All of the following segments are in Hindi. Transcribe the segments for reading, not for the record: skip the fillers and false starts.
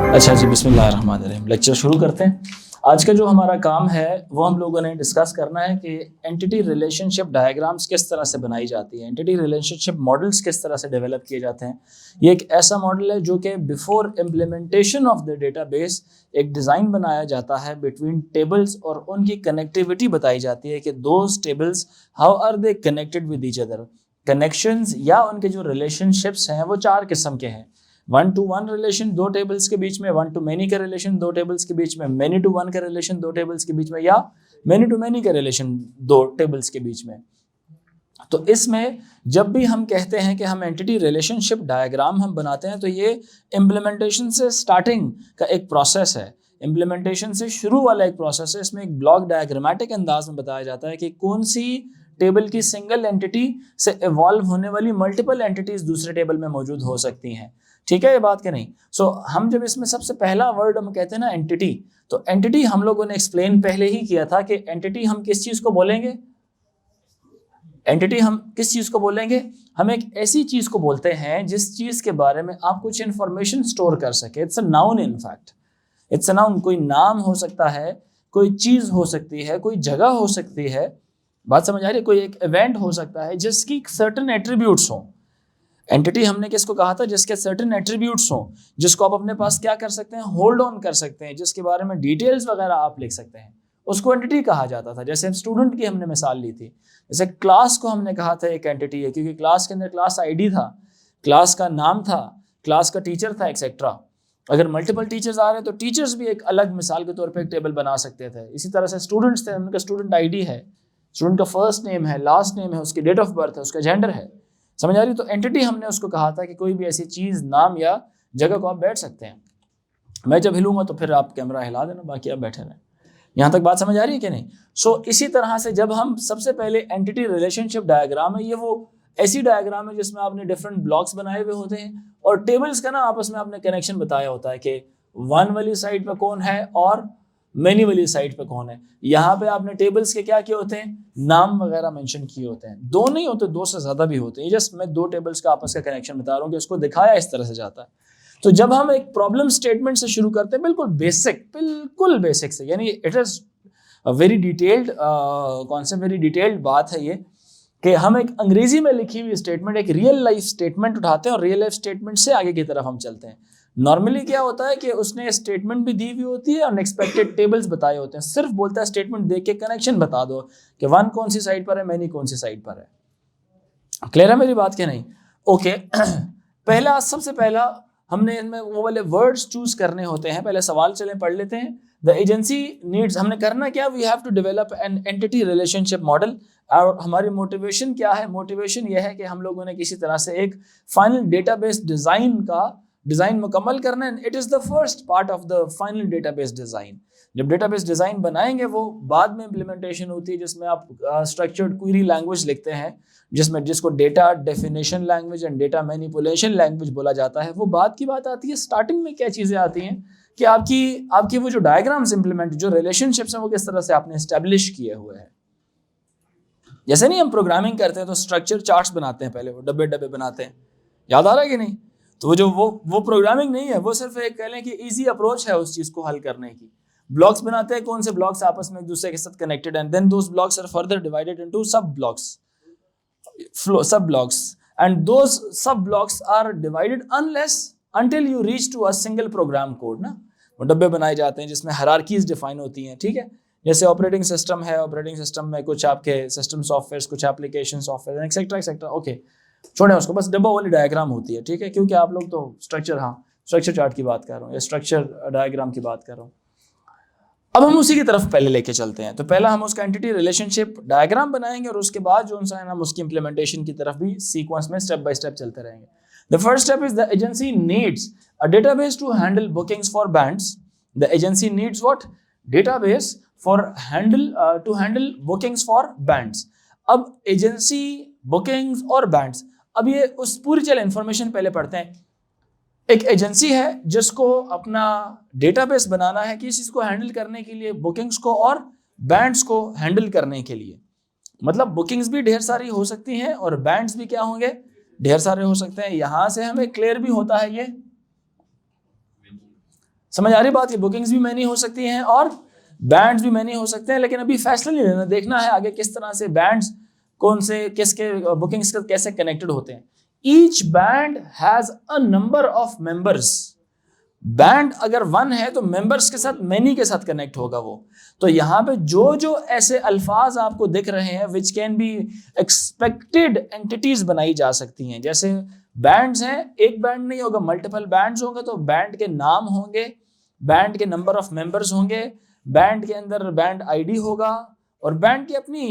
अच्छा जी, बिस्मिल्लाहिर्रहमानिर्रहीम। लेक्चर शुरू करते हैं। आज का जो हमारा काम है वो हम लोगों ने डिस्कस करना है कि एंटिटी रिलेशनशिप डायग्राम्स किस तरह से बनाई जाती है, एंटिटी रिलेशनशिप मॉडल्स किस तरह से डेवलप किए जाते हैं। ये एक ऐसा मॉडल है जो कि before implementation of the database एक डिज़ाइन बनाया जाता है बिटवीन टेबल्स और उनकी कनेक्टिविटी बताई जाती है कि those tables how are they connected with each other. Connections या उनके जो रिलेशनशिप्स हैं वो चार किस्म के हैं। वन टू वन रिलेशन दो टेबल्स के बीच में, वन टू मैनी का रिलेशन दो टेबल्स के बीच में, मैनी टू वन का रिलेशन दो टेबल्स के बीच में, या मैनी टू मैनी का रिलेशन दो टेबल्स के बीच में। तो इसमें जब भी हम कहते हैं कि हम एंटिटी रिलेशनशिप डायग्राम हम बनाते हैं तो ये इम्प्लीमेंटेशन से स्टार्टिंग का एक प्रोसेस है, इम्प्लीमेंटेशन से शुरू वाला एक प्रोसेस है। इसमें एक ब्लॉक डायग्रामेटिक अंदाज में बताया जाता है कि कौन सी टेबल की सिंगल एंटिटी से इवॉल्व होने वाली मल्टीपल एंटिटीज दूसरे टेबल में मौजूद हो सकती हैं। ठीक है ये बात कि नहीं? हम जब इसमें सबसे पहला वर्ड हम कहते हैं ना एंटिटी, तो एंटिटी हम लोगों ने एक्सप्लेन पहले ही किया था कि एंटिटी हम किस चीज को बोलेंगे। एंटिटी हम किस चीज को बोलेंगे? हम एक ऐसी चीज को बोलते हैं जिस चीज के बारे में आप कुछ इंफॉर्मेशन स्टोर कर सके। It's a noun, in fact it's a noun. कोई नाम हो सकता है, कोई चीज हो सकती है, कोई जगह हो सकती है, बात समझ आ रही है? कोई एक इवेंट हो सकता है जिसकी सर्टेन एट्रीब्यूट्स हों। एंटिटी हमने किसको कहा था? जिसके सर्टेन एट्रीब्यूट्स हों, जिसको आप अपने पास क्या कर सकते हैं, होल्ड ऑन कर सकते हैं, जिसके बारे में डिटेल्स वगैरह आप लिख सकते हैं, उसको एंटिटी कहा जाता था। जैसे स्टूडेंट की हमने मिसाल ली थी, जैसे क्लास को हमने कहा था एक एंटिटी है, क्योंकि क्लास के अंदर क्लास आईडी था, क्लास का नाम था, क्लास का टीचर था, एक्सेट्रा। अगर मल्टीपल टीचर्स आ रहे हैं तो टीचर्स भी एक अलग मिसाल के तौर पर एक टेबल बना सकते थे। इसी तरह से स्टूडेंट्स थे, उनका स्टूडेंट आईडी है, स्टूडेंट का फर्स्ट नेम है, लास्ट नेम है, उसकी डेट ऑफ बर्थ है, उसका जेंडर है। समझ आ रही? तो एंटिटी हमने उसको कहा था कि कोई भी ऐसी चीज, नाम या जगह को आप बैठ सकते हैं। मैं जब हिलूंगा तो फिर आप कैमरा हिला देना, बाकी आप बैठे रहें। यहां तक बात समझ आ रही है कि नहीं? इसी तरह से जब हम सबसे पहले एंटिटी रिलेशनशिप डायग्राम है, ये वो ऐसी डायग्राम है जिसमें आपने डिफरेंट ब्लॉक्स बनाए हुए होते हैं और टेबल्स का ना आपस में आपने कनेक्शन बताया होता है कि वन वाली साइड पर कौन है और मैनी वाली साइड पे कौन है। यहाँ पे आपने टेबल्स के क्या किए होते हैं, नाम वगैरह मेंशन किए होते हैं। दो नहीं होते, दो से ज्यादा भी होते हैं। जस्ट मैं दो टेबल्स का आपस का कनेक्शन बता रहा हूँ कि उसको दिखाया इस तरह से जाता है। तो जब हम एक प्रॉब्लम स्टेटमेंट से शुरू करते हैं, बिल्कुल बेसिक से, यानी it is very detailed concept, very detailed बात है ये, कि हम एक अंग्रेजी में लिखी हुई स्टेटमेंट, एक रियल लाइफ स्टेटमेंट उठाते हैं और रियल लाइफ स्टेटमेंट से आगे की तरफ हम चलते हैं। नॉर्मली क्या होता है कि उसने स्टेटमेंट भी दी हुई होती है, अनएक्सपेक्टेड टेबल्स बताए होते हैं, सिर्फ बोलता है स्टेटमेंट देख के कनेक्शन बता दो कि वन कौन सी साइड पर है, मैनी कौन सी साइड पर है। क्लियर है मेरी बात क्या नहीं? ओके। सबसे पहला हमने इनमें वो वाले वर्ड्स चूज करने होते हैं। पहले सवाल चले पढ़ लेते हैं। द एजेंसी नीड्स, हमने करना क्या, we have to develop an entity relationship model. और हमारी मोटिवेशन क्या है? मोटिवेशन यह है कि हम लोगों ने किसी तरह से एक फाइनल डेटाबेस डिजाइन मुकम्मल करना है। It is the first part of the final database design. जब डेटाबेस डिजाइन बनाएंगे वो बाद में इंप्लीमेंटेशन होती है, जिसमें आप स्ट्रक्चर्ड क्वेरी लैंग्वेज लिखते हैं, जिसको data definition language and data manipulation language बोला जाता है। वो बाद की बात आती है। स्टार्टिंग में क्या चीजें आती हैं कि आपकी वो जो डायग्राम्स इंप्लीमेंट, जो रिलेशनशिप्स हैं, वो किस तरह से आपने एस्टेब्लिश किए हुए हैं। जैसे नहीं हम प्रोग्रामिंग करते हैं तो स्ट्रक्चर चार्ट्स बनाते हैं, पहले वो डब्बे डब्बे बनाते हैं, याद आ रहा है कि नहीं? तो वो प्रोग्रामिंग नहीं है, वो सिर्फ एक कह लें कि इजी अप्रोच है उस चीज को हल करने की। ब्लॉक्स बनाते हैं, कौन से ब्लॉक्स आपस में एक दूसरे के साथ connected, and then those blocks are further divided into sub blocks and those sub blocks are divided until you reach to a single program code ना। वो डब्बे बनाए जाते हैं जिसमें हायरार्कीज डिफाइन होती हैं। ठीक है, जैसे ऑपरेटिंग सिस्टम है, ऑपरेटिंग सिस्टम में कुछ आपके सिस्टम सॉफ्टवेयर, कुछ application software, etcetera etcetera. Okay, छोड़ें उसको, बस डब्बा वाली डायग्राम होती है। ठीक है, क्योंकि आप लोग तो स्ट्रक्चर चार्ट की बात कर रहा हूँ या स्ट्रक्चर डायग्राम की बात कर रहा हूँ। अब हम उसी की तरफ पहले लेके चलते हैं। तो पहला हम उसका एंटिटी रिलेशनशिप डायग्राम बनाएंगे और उसके बाद जो हम उसकी इंप्लीमेंटेशन की तरफ भी सीक्वेंस में स्टेप बाय स्टेप चलते रहेंगे। The first step is the agency needs a database to handle bookings for bands. The agency needs what? Database for to handle bookings for bands. अब एजेंसी, बुकिंग्स और बैंड्स, अब ये उस पूरी चल इंफॉर्मेशन पहले पढ़ते हैं। एक एजेंसी है जिसको अपना डेटाबेस बनाना है, किस चीज को हैंडल करने के लिए, बुकिंग्स को और बैंड्स को हैंडल करने के लिए। मतलब बुकिंग्स भी ढेर सारी हो सकती हैं और बैंड्स भी क्या होंगे, ढेर सारे हो सकते हैं। यहां से हमें क्लियर भी होता है ये समझ आ रही बात? बुकिंग्स भी मैनी हो सकती हैं और बैंड्स भी मैनी हो सकते हैं, लेकिन अभी फैसला नहीं लेना, देखना है आगे किस तरह से बैंड्स कौन से किसके बुकिंग्स के कैसे कनेक्टेड होते हैं। Each band has a number of members. Band अगर 1 है तो मेंबर्स के साथ मैनी के साथ कनेक्ट होगा वो। तो यहाँ पे जो जो ऐसे अल्फाज आपको दिख रहे हैं which can be expected entities बनाई जा सकती हैं। जैसे बैंड्स हैं, एक बैंड नहीं होगा, मल्टीपल बैंड्स होंगे, तो बैंड के नाम होंगे, बैंड के नंबर ऑफ मेंबर्स होंगे, बैंड के अंदर बैंड आईडी होगा और बैंड की अपनी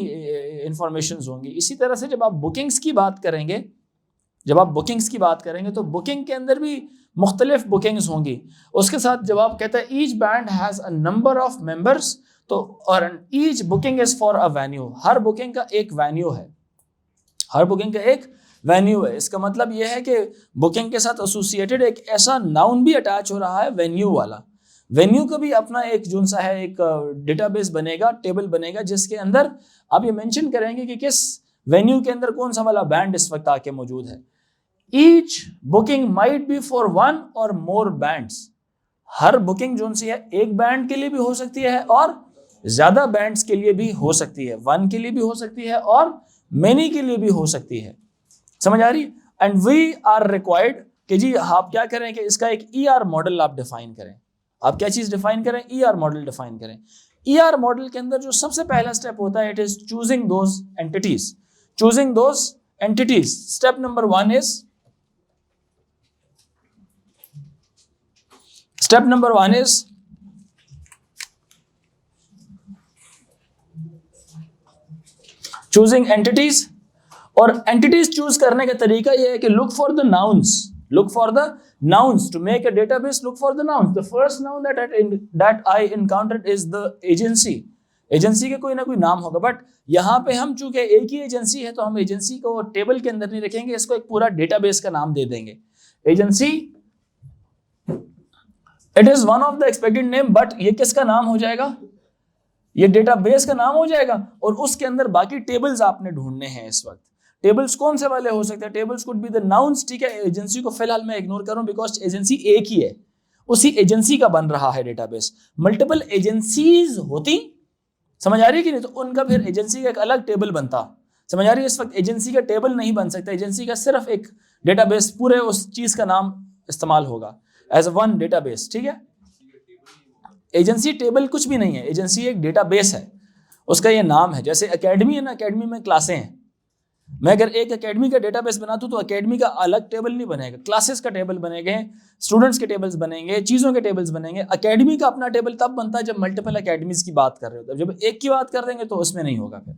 इंफॉर्मेशन होंगी। इसी तरह से जब आप बुकिंग्स की बात करेंगे, तो बुकिंग के अंदर भी मुख्तलिफ बुकिंग्स होंगी। उसके साथ जब आप कहते हैं each band has a number of members, तो और each booking is for a venue, her booking का एक वेन्यू है, इसका मतलब यह है कि बुकिंग के साथ एसोसिएटेड एक ऐसा नाउन भी अटैच हो रहा है वेन्यू वाला। वेन्यू का भी अपना एक जो सा है एक डेटाबेस बनेगा, टेबल बनेगा, जिसके अंदर आप ये मेंशन करेंगे कि किस वेन्यू के अंदर कौन सा वाला बैंड इस वक्त आके मौजूद है। Each booking might be for 1 or more bands, her booking जो सी है एक बैंड के लिए भी हो सकती है और ज्यादा बैंड्स के लिए भी हो सकती है, 1 के लिए भी हो सकती है और मेनी के लिए भी हो सकती है। समझ आ रही? एंड वी आर रिक्वायर्ड कि जी आप क्या करें कि इसका एक ER मॉडल आप डिफाइन करें। आप क्या चीज डिफाइन करें? ER मॉडल डिफाइन करें। ER मॉडल के अंदर जो सबसे पहला स्टेप होता है, it is choosing those entities. Step number 1 is choosing entities. और एंटिटीज चूज करने का तरीका यह है कि look for the nouns to make a database. Look for the nouns. The first noun that I encountered is the agency. Agency के कोई ना कोई नाम होगा, बट यहाँ पे हम चूंकि एक ही एजेंसी है तो हम एजेंसी को टेबल के अंदर नहीं रखेंगे, इसको एक पूरा डेटाबेस का नाम दे देंगे। Agency it is one of the expected name, but ये किसका नाम हो जाएगा? ये डेटाबेस का नाम हो जाएगा। और उसके अंदर बाकी टेबल्स आपने ढूंढने हैं। इस वक्त टेबल्स कौन से वाले हो सकते हैं? Tables could be the nouns, ठीक है। एजेंसी को फिलहाल मैं इग्नोर करूं बिकॉज एजेंसी एक ही है, उसी एजेंसी का बन रहा है डेटाबेस। मल्टीपल एजेंसीज होती, समझ आ रही है कि नहीं, तो उनका फिर एजेंसी का एक अलग टेबल बनता। समझ आ रही है? इस वक्त एजेंसी का टेबल नहीं बन सकता, एजेंसी का सिर्फ एक डेटाबेस, पूरे उस चीज का नाम इस्तेमाल होगा एज वन डेटाबेस, ठीक है। एजेंसी टेबल कुछ भी नहीं है, एजेंसी एक डेटाबेस है, उसका ये नाम है। जैसे एकेडमी है ना, एकेडमी में क्लासें हैं, मैं अगर एक एकेडमी का डेटाबेस बनाता हूं तो एकेडमी का अलग टेबल नहीं बनेगा, क्लासेस का टेबल बनेंगे, स्टूडेंट्स के टेबल्स बनेंगे, चीज़ों के टेबल्स बनेंगे। एकेडमी का अपना टेबल तब बनता है जब मल्टीपल एकेडमीज की बात कर रहे हो, जब एक की बात कर देंगे तो उसमें नहीं होगा। फिर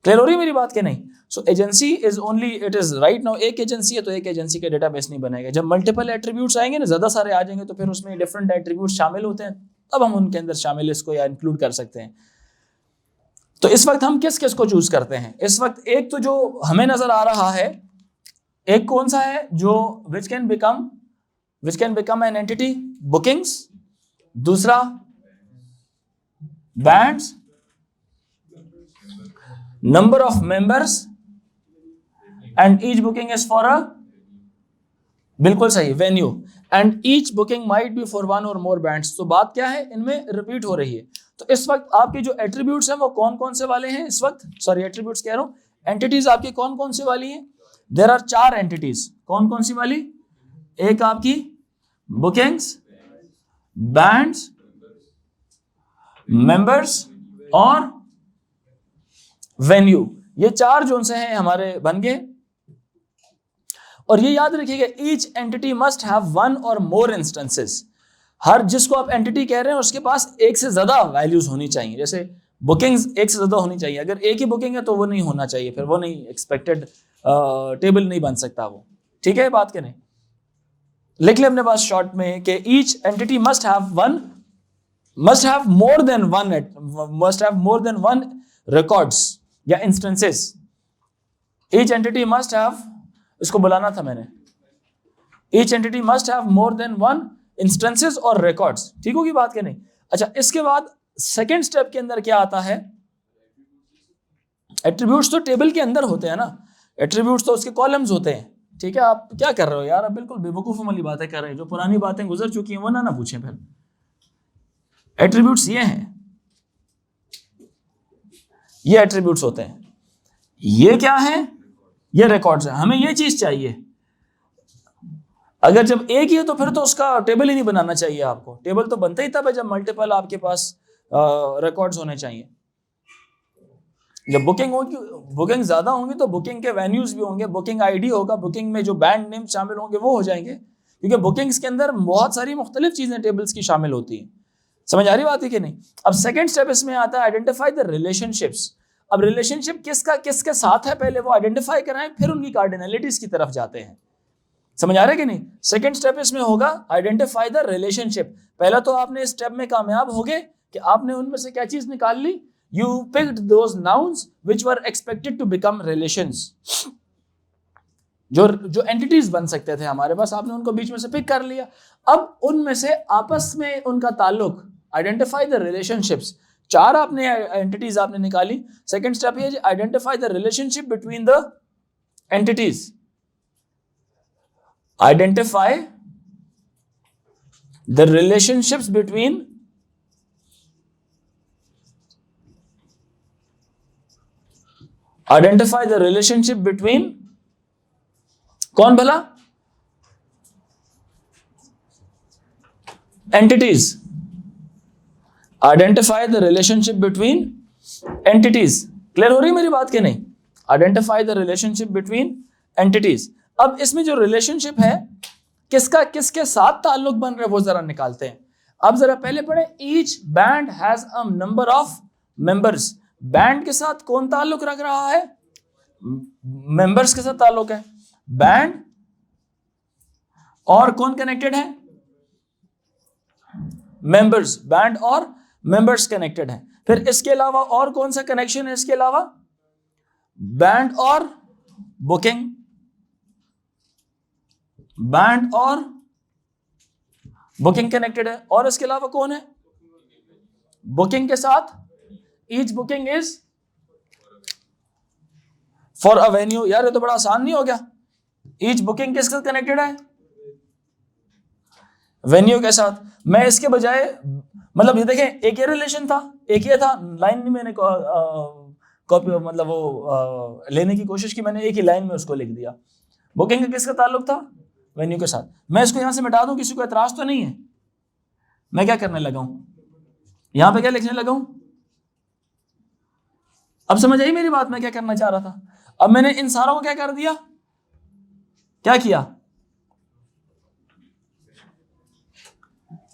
क्लियर हो रही मेरी बात के नहीं? So agency is only, it is right now एक एजेंसी है तो एक एजेंसी का डेटाबेस नहीं बनेगा। जब मल्टीपल एट्रीब्यूट्स आएंगे ना, ज़्यादा सारे आ जाएंगे, तो फिर उसमें डिफरेंट एट्रीब्यूट्स शामिल होते हैं, तब हम उनके अंदर शामिल इसको या इंक्लूड कर सकते हैं। तो इस वक्त हम किस किस को चूज करते हैं? इस वक्त एक तो जो हमें नजर आ रहा है, एक कौन सा है जो which can become an entity, bookings. दूसरा bands, number of members, and each booking is for a, बिल्कुल सही, venue. And each booking might be for 1 or more bands. तो बात क्या है, इनमें रिपीट हो रही है। तो इस वक्त आपके जो एट्रीब्यूट्स हैं वो कौन कौन से वाले हैं? इस वक्त सॉरी एट्रीब्यूट्स कह रहा हूं, एंटिटीज आपकी कौन कौन सी वाली हैं? There are 4 entities. कौन कौन सी वाली? एक आपकी बुकिंग्स, बैंड्स, मेंबर्स और वेन्यू। ये 4 जोन से हैं हमारे बन गए। और ये याद रखिएगा, each entity must have 1 or more instances. हर जिसको आप एंटिटी कह रहे हैं उसके पास एक से ज्यादा वैल्यूज होनी चाहिए। जैसे बुकिंग्स एक से ज्यादा होनी चाहिए, अगर एक ही बुकिंग है तो वो नहीं होना चाहिए, फिर वो नहीं एक्सपेक्टेड टेबल नहीं बन सकता वो, ठीक है बात के नहीं। लिख ले अपने पास शॉर्ट में कि each entity must have more than one records या instances. Each entity must have, इसको बुलाना था मैंने, each entity must have more than 1 instances or records, ठीक होगी बात के नहीं। अच्छा, इसके बाद सेकेंड स्टेप के अंदर क्या आता है? एट्रीब्यूट्स तो टेबल के अंदर होते हैं ना, एट्रीब्यूट्स तो उसके कॉलम्स होते हैं, ठीक है। आप क्या कर रहे हो यार, आप बिल्कुल बेवकूफ़ वाली बातें कर रहे हैं, जो पुरानी बातें गुजर चुकी हैं वो ना पूछें फिर, एट्रीब्यूट्स ये हैं, ये एट्रीब्यूट्स होते हैं। ये क्या है? ये रिकॉर्ड्स है। हमें ये चीज चाहिए। अगर जब एक ही है तो फिर तो उसका टेबल ही नहीं बनाना चाहिए आपको। टेबल तो बनता ही तब है जब मल्टीपल आपके पास रिकॉर्ड्स होने चाहिए। जब बुकिंग होगी, बुकिंग ज्यादा होंगी तो बुकिंग के वेन्यूज भी होंगे, बुकिंग आईडी होगा, बुकिंग में जो बैंड नेम शामिल होंगे वो हो जाएंगे, क्योंकि बुकिंग्स के अंदर बहुत सारी मुख्तलिफ चीजें टेबल्स की शामिल होती हैं। समझ आ रही बात है कि नहीं? अब सेकंड स्टेप इसमें आता है आइडेंटिफाई द रिलेशनशिप्स। अब रिलेशनशिप किसका किसके साथ है पहले वो आइडेंटिफाई कराएं, फिर उनकी कार्डिनलिटीज की तरफ जाते हैं। समझ आ रहा है कि नहीं? सेकंड स्टेप इसमें होगा आइडेंटिफाई द रिलेशनशिप। पहला तो आपने इस स्टेप में कामयाब हो गए कि आपने उनमें से क्या चीज निकाल ली, you picked those nouns which were expected to become relations, जो एंटिटीज बन सकते थे हमारे पास, आपने उनको बीच में से पिक कर लिया। अब उनमें से आपस में उनका ताल्लुक, आइडेंटिफाई द रिलेशनशिप्स। 4 आपने एंटिटीज आपने निकाली। सेकंड स्टेप ये identify the relationship between the entities. Identify the relationships between identify the relationship between कौन भला? Entities. Identify the relationship between entities. Clear हो रही है मेरी बात के नहीं? Identify the relationship between entities. अब इसमें जो रिलेशनशिप है किसका किसके साथ ताल्लुक बन रहा है वो जरा निकालते हैं। अब जरा पहले पढ़े, each band has a number of members. Band के साथ कौन ताल्लुक रख रहा है? मेंबर्स के साथ ताल्लुक है। बैंड और कौन कनेक्टेड है? मेंबर्स। बैंड और मेंबर्स कनेक्टेड है। फिर इसके अलावा और कौन सा कनेक्शन है इसके अलावा? बैंड और बुकिंग। बैंड और बुकिंग कनेक्टेड है। और इसके अलावा कौन है? बुकिंग के साथ each booking is for a venue. यार ये तो बड़ा आसान नहीं हो गया? ईच बुकिंग किसके साथ कनेक्टेड है? वेन्यू के साथ। मैं इसके बजाय मतलब ये देखें, एक ये रिलेशन था, एक ये था, लाइन में मैंने कॉपी मतलब वो लेने की कोशिश की, मैंने एक ही लाइन में उसको लिख दिया। बुकिंग का किसका ताल्लुक था? वेन्यू के साथ। मैं इसको यहां से मिटा दूं, किसी को एतराज तो नहीं है? मैं क्या करने लगा हूं, यहां पे क्या लिखने लगा हूं? अब समझ आई मेरी बात, मैं क्या करना चाह रहा था? अब मैंने इन सारों को क्या कर दिया, क्या किया?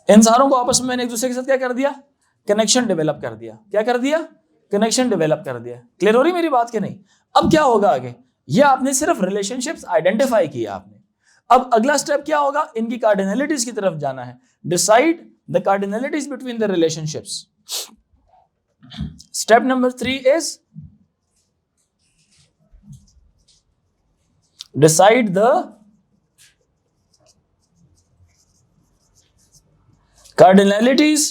इन सारों को आपस में मैंने एक दूसरे के साथ क्या कर दिया? कनेक्शन डेवलप कर दिया। क्या कर दिया? कनेक्शन डेवलप कर दिया। क्लियर हो रही मेरी बात के नहीं? अब क्या होगा आगे? ये आपने सिर्फ रिलेशनशिप्स आइडेंटिफाई किया आपने। अब अगला स्टेप क्या होगा? इनकी कार्डिनलिटीज की तरफ जाना है। Decide the cardinalities between the relationships. Step number 3 is decide the cardinalities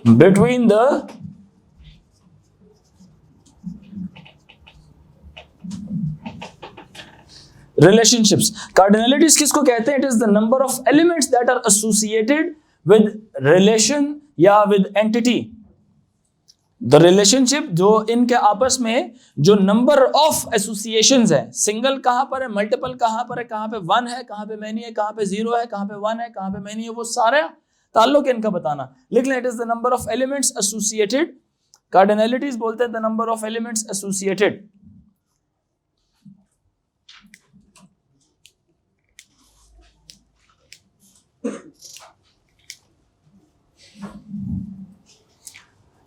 between the relationships. Cardinalities किसको कहते हैं? It is the number of elements that are associated with relation या with entity. The relationship जो इनके आपस में जो नंबर ऑफ एसोसिएशंस है, सिंगल कहां पर है, मल्टीपल कहां पर है, कहां पे 1 है, कहां पे मैनी है, कहां पे 0 है, कहां पे 1 है, कहां पे मैनी है, वो सारे ताल्लुक इनका बताना। लिख लें, it is the number of elements associated. Cardinalities बोलते हैं the number of elements associated.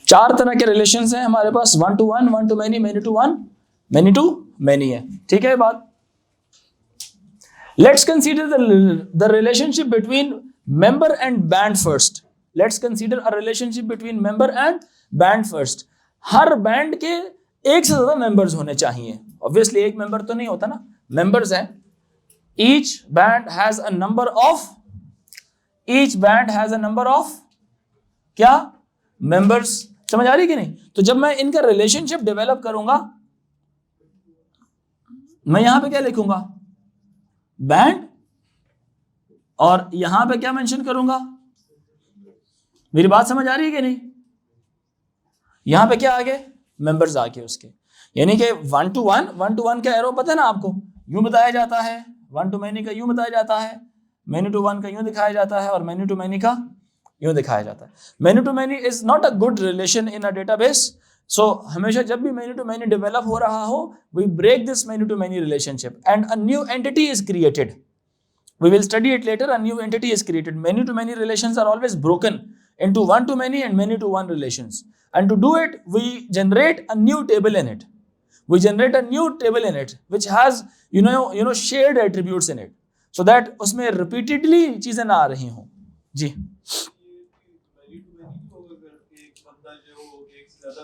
चार तरह के रिलेशंस हैं हमारे पास, 1 to 1, 1 to many, many to 1, many to many है। ठीक है बात? Let's consider the relationship between member and band first. Let's consider a relationship between member and band first. Her band के एक से ज्यादा मेंबर्स होने चाहिए। ऑब्वियसली एक मेंबर तो नहीं होता ना, मेंबर्स हैं। Each band has a number of, each band has a number of क्या? मेंबर्स। समझ आ रही कि नहीं? तो जब मैं इनका रिलेशनशिप डेवलप करूंगा, मैं यहां पे क्या लिखूंगा? बैंड। और यहां पे क्या मेंशन करूंगा? मेरी बात समझ आ रही है कि नहीं? यहां पे क्या आ गए? मेंबर्स आ गए उसके, यानी कि 1 to 1 का एरो पता है ना आपको, यूं बताया जाता है, 1 to many का यूं बताया जाता है, many to 1 का यूं दिखाया जाता है, और many to many का यूं दिखाया जाता है। many to many is not a good relation in a database. So हमेशा जब भी many to many डेवलप हो रहा हो, we break this many to many relationship and a new entity is created. We will study it later. A new entity is created. Many to many relations are always broken into 1 to many and many to 1 relations. And to do it, we generate a new table in it. We generate a new table in it which has shared attributes in it, so that उसमें repeatedly चीजें ना आ रही हों। जी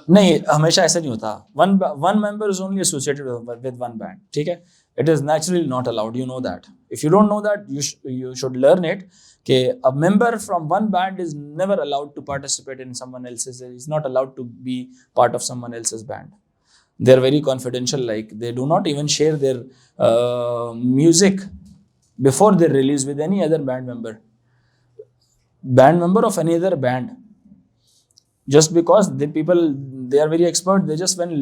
नहीं, हमेशा ऐसा नहीं होता। One member is only associated with one band, ठीक है? It is naturally not allowed, you know that. If you don't know that, you should learn it कि a member from one band is never allowed to participate in someone else's, is not allowed to be part of someone else's band. They are very confidential, like they do not even share their music before they release with any other band member of any other band. Just because they are very expert, they just when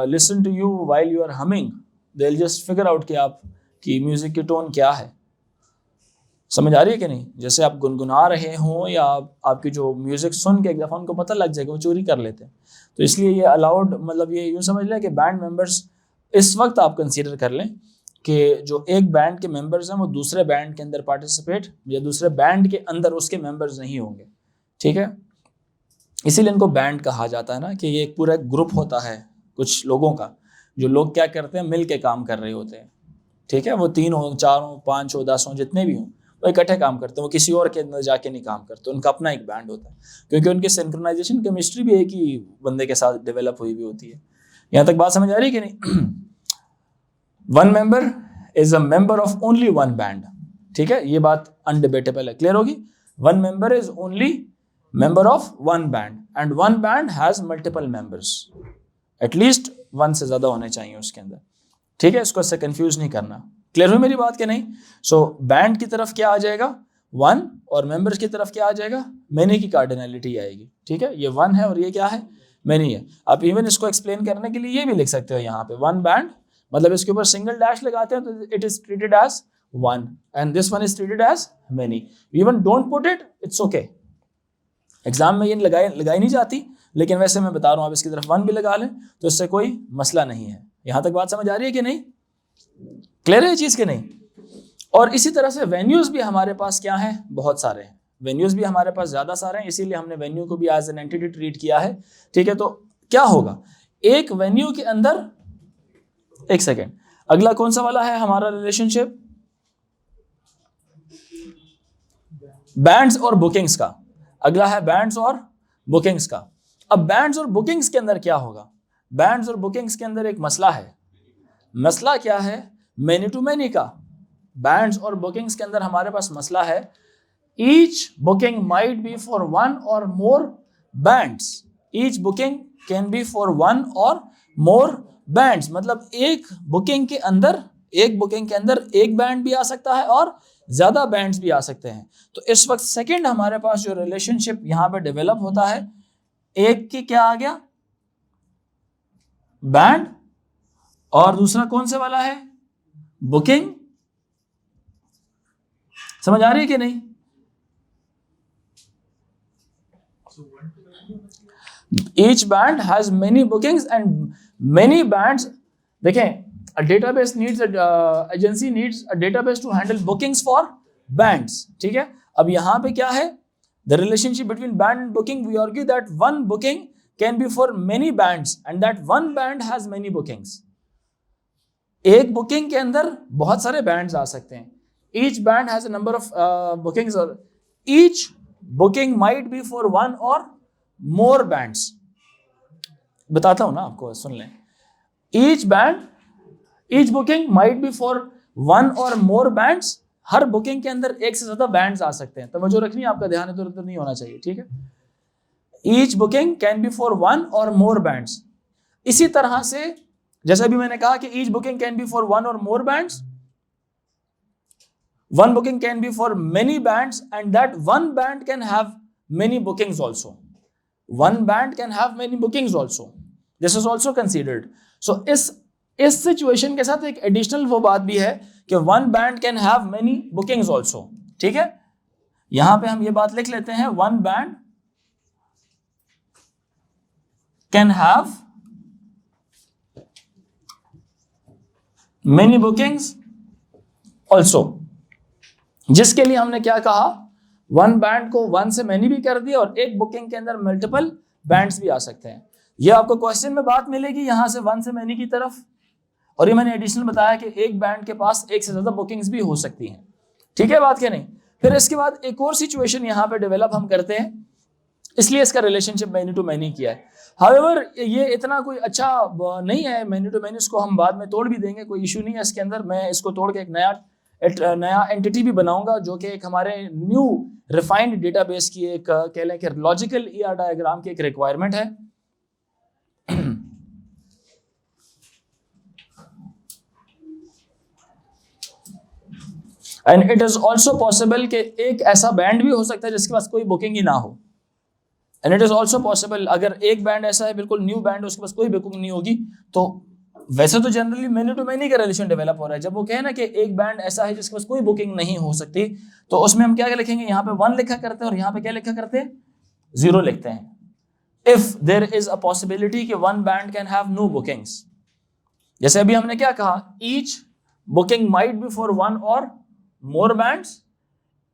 listen to you while you are humming, they'll just figure out कि आप की म्यूजिक की टोन क्या है। समझ आ रही है कि नहीं? जैसे आप गुनगुना रहे हों या आपकी जो म्यूजिक सुन के एक दफ़ा उनको पता लग जाएगा, वो चोरी कर लेते हैं। तो इसलिए ये अलाउड, मतलब ये यूँ समझ लें कि बैंड मेंबर्स इस वक्त आप कंसीडर कर लें कि जो एक बैंड के मेंबर्स हैं वो दूसरे बैंड के अंदर पार्टिसिपेट या दूसरे बैंड के अंदर उसके मेंबर्स नहीं होंगे, ठीक है? इसीलिए इनको बैंड कहा जाता है ना, कि ये एक पूरा ग्रुप होता है कुछ लोगों का, जो लोग क्या करते हैं, मिल के काम कर रहे होते हैं, ठीक है? वो 3 हो, 4 हो, 5 हो, 10 हो, जितने भी हों, वो इकट्ठे काम करते हैं, वो किसी और के अंदर जाके नहीं काम करते, उनका अपना एक बैंड होता है, क्योंकि उनकी सिंक्रोनाइजेशन केमिस्ट्री भी एक ही बंदे के साथ डेवलप हुई भी होती है। यहाँ तक बात समझ आ रही है कि नहीं? One member is a member of only one band, ठीक है? ये बात अनडिबेटेबल है, क्लियर होगी? One member is only member of one band and one band has multiple members, at least 1 से ज्यादा होने चाहिए उसके अंदर, ठीक है? इसको इससे कंफ्यूज नहीं करना। क्लियर हुई मेरी बात कि नहीं? सो बैंड की तरफ क्या आ जाएगा? 1, और मेंबर्स की तरफ क्या आ जाएगा? मेनी की कार्डिनलिटी आएगी, ठीक है? ये 1 है और ये क्या है? मेनी है। आप इवन इसको एक्सप्लेन करने के लिए ये भी लिख सकते हो यहाँ पे, वन बैंड मतलब इसके ऊपर सिंगल डैश लगाते हैं तो it is treated as 1 and this one is treated as many. Even don't put it, it's okay. Exam में ये लगाई नहीं जाती, लेकिन वैसे मैं बता रहा हूँ, आप इसकी तरफ 1 भी लगा लें तो इससे कोई मसला नहीं है। यहाँ तक बात समझ आ रही है कि नहीं? क्लियर है ये चीज़ कि नहीं? और इसी तरह से वेन्यूज भी हमारे पास क्या है? बहुत सारे हैं। वेन्यूज भी हमारे पास ज़्यादा सारे हैं, इसीलिए हमने वेन्यू को भी एज एन एंटिटी ट्रीट किया है, ठीक है? तो क्या होगा एक वेन्यू के अंदर, एक सेकेंड, अगला कौन सा वाला है हमारा रिलेशनशिप? बैंड्स और बुकिंग्स का। अगला है बैंड्स और बुकिंग्स का। अब बैंड्स और बुकिंग्स के अंदर क्या होगा? बैंड्स और बुकिंग्स के अंदर एक मसला है। मसला क्या है? मेनी टू मेनी का। बैंड्स और बुकिंग्स के अंदर हमारे पास मसला है, each booking might be for 1 or more bands. Each booking can be for 1 or more bands, मतलब एक बुकिंग के अंदर एक बैंड भी आ सकता है और ज्यादा बैंड्स भी आ सकते हैं। तो इस वक्त सेकंड हमारे पास जो रिलेशनशिप यहां पे डेवलप होता है, एक की क्या आ गया? बैंड, और दूसरा कौन से वाला है? बुकिंग। समझ आ रही है कि नहीं? Each band has many bookings and many bands. देखें, a database needs agency needs a database to handle bookings for bands, ठीक है? अब यहाँ पे क्या है? The relationship between band and booking, we argue that one booking can be for many bands and that one band has many bookings. एक बुकिंग के अंदर बहुत सारे बैंड्स आ सकते हैं। Each band has a number of bookings, or each booking might be for 1 or more bands. बताता हूं ना आपको, सुन लें। Each booking might be for 1 or more bands. Her booking के अंदर एक से ज्यादा बैंड्स आ सकते हैं। तवज्जो रखनी है, आपका ध्यान इधर उधर नहीं होना चाहिए, ठीक है? Each booking can be for 1 or more bands. इसी तरह से जैसे भी मैंने कहा कि each booking can be for 1 or more bands, one booking can be for many bands and that one band can have many bookings also. One band can have many bookings also. This is also considered. So इस सिचुएशन के साथ एक एडिशनल वो बात भी है कि one band can have many bookings also. ठीक है, यहां पे हम ये बात लिख लेते हैं, one band can have many bookings also, जिसके लिए हमने क्या कहा, वन बैंड को वन से मैनी भी कर दिया और एक बुकिंग के अंदर मल्टीपल बैंड्स भी आ सकते हैं। ये आपको क्वेश्चन में बात मिलेगी यहां से वन से मैनी की तरफ, और ये मैंने एडिशनल बताया कि एक बैंड के पास एक से ज्यादा बुकिंग्स भी हो सकती हैं। ठीक है बात क्या नहीं। फिर इसके बाद एक और सिचुएशन यहां पे डेवलप हम करते हैं, इसलिए इसका रिलेशनशिप मैनी टू मैनी किया है। हाउएवर ये इतना कोई अच्छा नहीं है, मैनी टू मैनी इसको हम बाद में तोड़ भी देंगे, कोई इशू नहीं है इसके अंदर। मैं इसको तोड़ के एक नया एंटिटी भी बनाऊंगा जो कि एक हमारे न्यू रिफाइंड डेटाबेस की एक कह लें कि लॉजिकल ईआर डायग्राम की एक रिक्वायरमेंट है। And it is also possible कि एक ऐसा बैंड भी हो सकता है जिसके पास कोई बुकिंग ही ना हो। And it is also possible अगर एक बैंड ऐसा है बिल्कुल न्यू बैंड, उसके पास कोई बुकिंग नहीं होगी, तो वैसे तो जनरली मैनी टू मैनी का रिलेशन डेवलप हो रहा है। जब वो कहे ना कि एक बैंड ऐसा है जिसके पास कोई बुकिंग नहीं हो सकती, तो उसमें हम क्या लिखेंगे, यहाँ पे 1 लिखा करते हैं और यहाँ पे क्या लिखा करते हैं, 0 लिखते हैं। If there is a possibility कि one band can have no bookings, जैसे अभी हमने क्या कहा, each booking might be for one or more bands,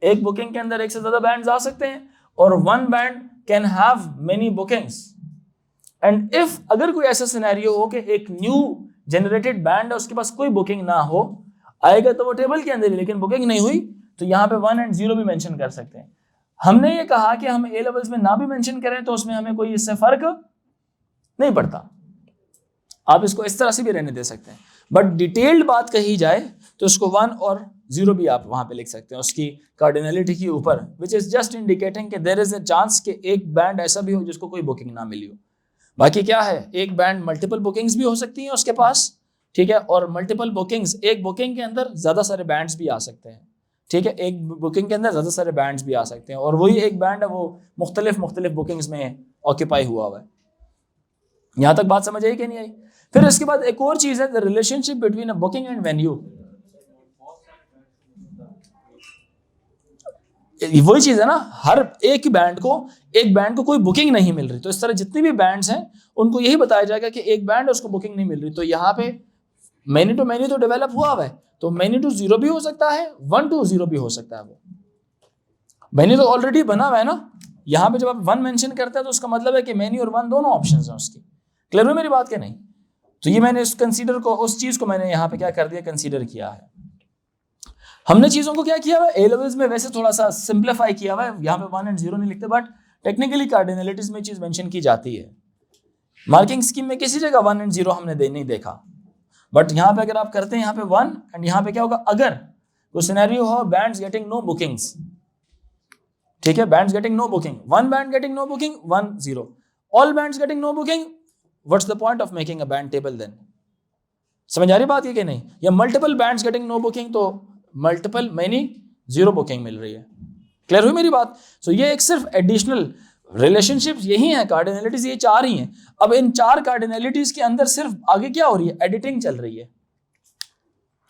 एक बुकिंग के अंदर एक से ज्यादा बैंड्स आ सकते हैं, और one band can have many bookings. And if अगर कोई ऐसा सिनेरियो हो कि एक न्यू जनरेटेड बैंड है उसके पास कोई बुकिंग ना हो, आएगा तो वो टेबल के अंदर ही, लेकिन बुकिंग नहीं हुई, तो यहाँ पे 1 और 0 भी मेंशन कर सकते हैं। हमने ये कहा कि हम ए लेवल्स में ना भी मेंशन करें तो उसमें हमें कोई इससे फर्क नहीं पड़ता, आप इसको इस तरह से भी रहने दे सकते हैं। बट डिटेल्ड बात कही जाए तो इसको 1 और 0 भी आप वहां पे लिख सकते हैं उसकी कार्डिनलिटी के ऊपर, विच इज जस्ट इंडिकेटिंग कि देयर इज अ चांस कि एक बैंड ऐसा भी हो जिसको कोई बुकिंग ना मिली हो। बाकी क्या है, एक बैंड मल्टीपल बुकिंग्स भी हो सकती हैं उसके पास, ठीक है, और मल्टीपल बुकिंग्स, एक बुकिंग के अंदर ज्यादा सारे बैंड्स भी आ सकते हैं, ठीक है, एक बुकिंग के अंदर ज्यादा सारे बैंड्स भी आ सकते हैं, और वही एक बैंड है वो मुख्तलिफ बुकिंग्स में ऑक्यूपाई हुआ है। यहां तक बात समझ आई कि नहीं आई। फिर इसके बाद एक और चीज है, the relationship between a booking and venue. वही चीज है ना, हर एक बैंड को कोई बुकिंग नहीं मिल रही, तो इस तरह जितने भी बैंड्स हैं उनको यही बताया जाएगा कि एक बैंड है उसको बुकिंग नहीं मिल रही, तो यहाँ पे मैनी टू मैनी तो डेवलप हुआ है, तो मैनी टू 0 भी हो सकता है, 1 to 0 भी हो सकता है। वो मैनी तो ऑलरेडी बना हुआ है ना, यहाँ पे जब आप 1 मेंशन करते हैं तो उसका मतलब है कि मैनी और 1 दोनों ऑप्शन हैं उसकी। क्लियर है मेरी बात के नहीं? तो ये मैंने उस चीज को मैंने यहाँ पे क्या कर दिया, कंसीडर किया है। हमने चीजों को क्या किया हुआ है, ए लेवल्स में वैसे थोड़ा सा सिंप्लीफाई किया हुआ है, यहाँ पे 1 और 0 नहीं लिखते, बट टेक्निकली कार्डिनलिटीज में चीज मेंशन की जाती है। मार्किंग स्कीम में किसी जगह 1 और 0 हमने नहीं देखा, बट यहाँ पे अगर आप करते हैं यहाँ पे 1, एंड यहाँ पे क्या होगा, अगर कोई सिनेरियो हो बैंड्स गेटिंग नो बुकिंग्स, ठीक है, bands getting no booking, 1 band getting no booking, 1 0, all bands getting no booking, what's the point of making a band table then? समझ आ रही बात ये कि नहीं? या multiple bands getting no booking, तो मल्टीपल मैनी 0 बुकिंग मिल रही है। क्लियर हुई मेरी बात? सो ये एक सिर्फ एडिशनल रिलेशनशिप्स यही है, कार्डिनलिटीज ये 4 ही हैं। अब इन 4 कार्डिनलिटीज के अंदर सिर्फ आगे क्या हो रही है, एडिटिंग चल रही है।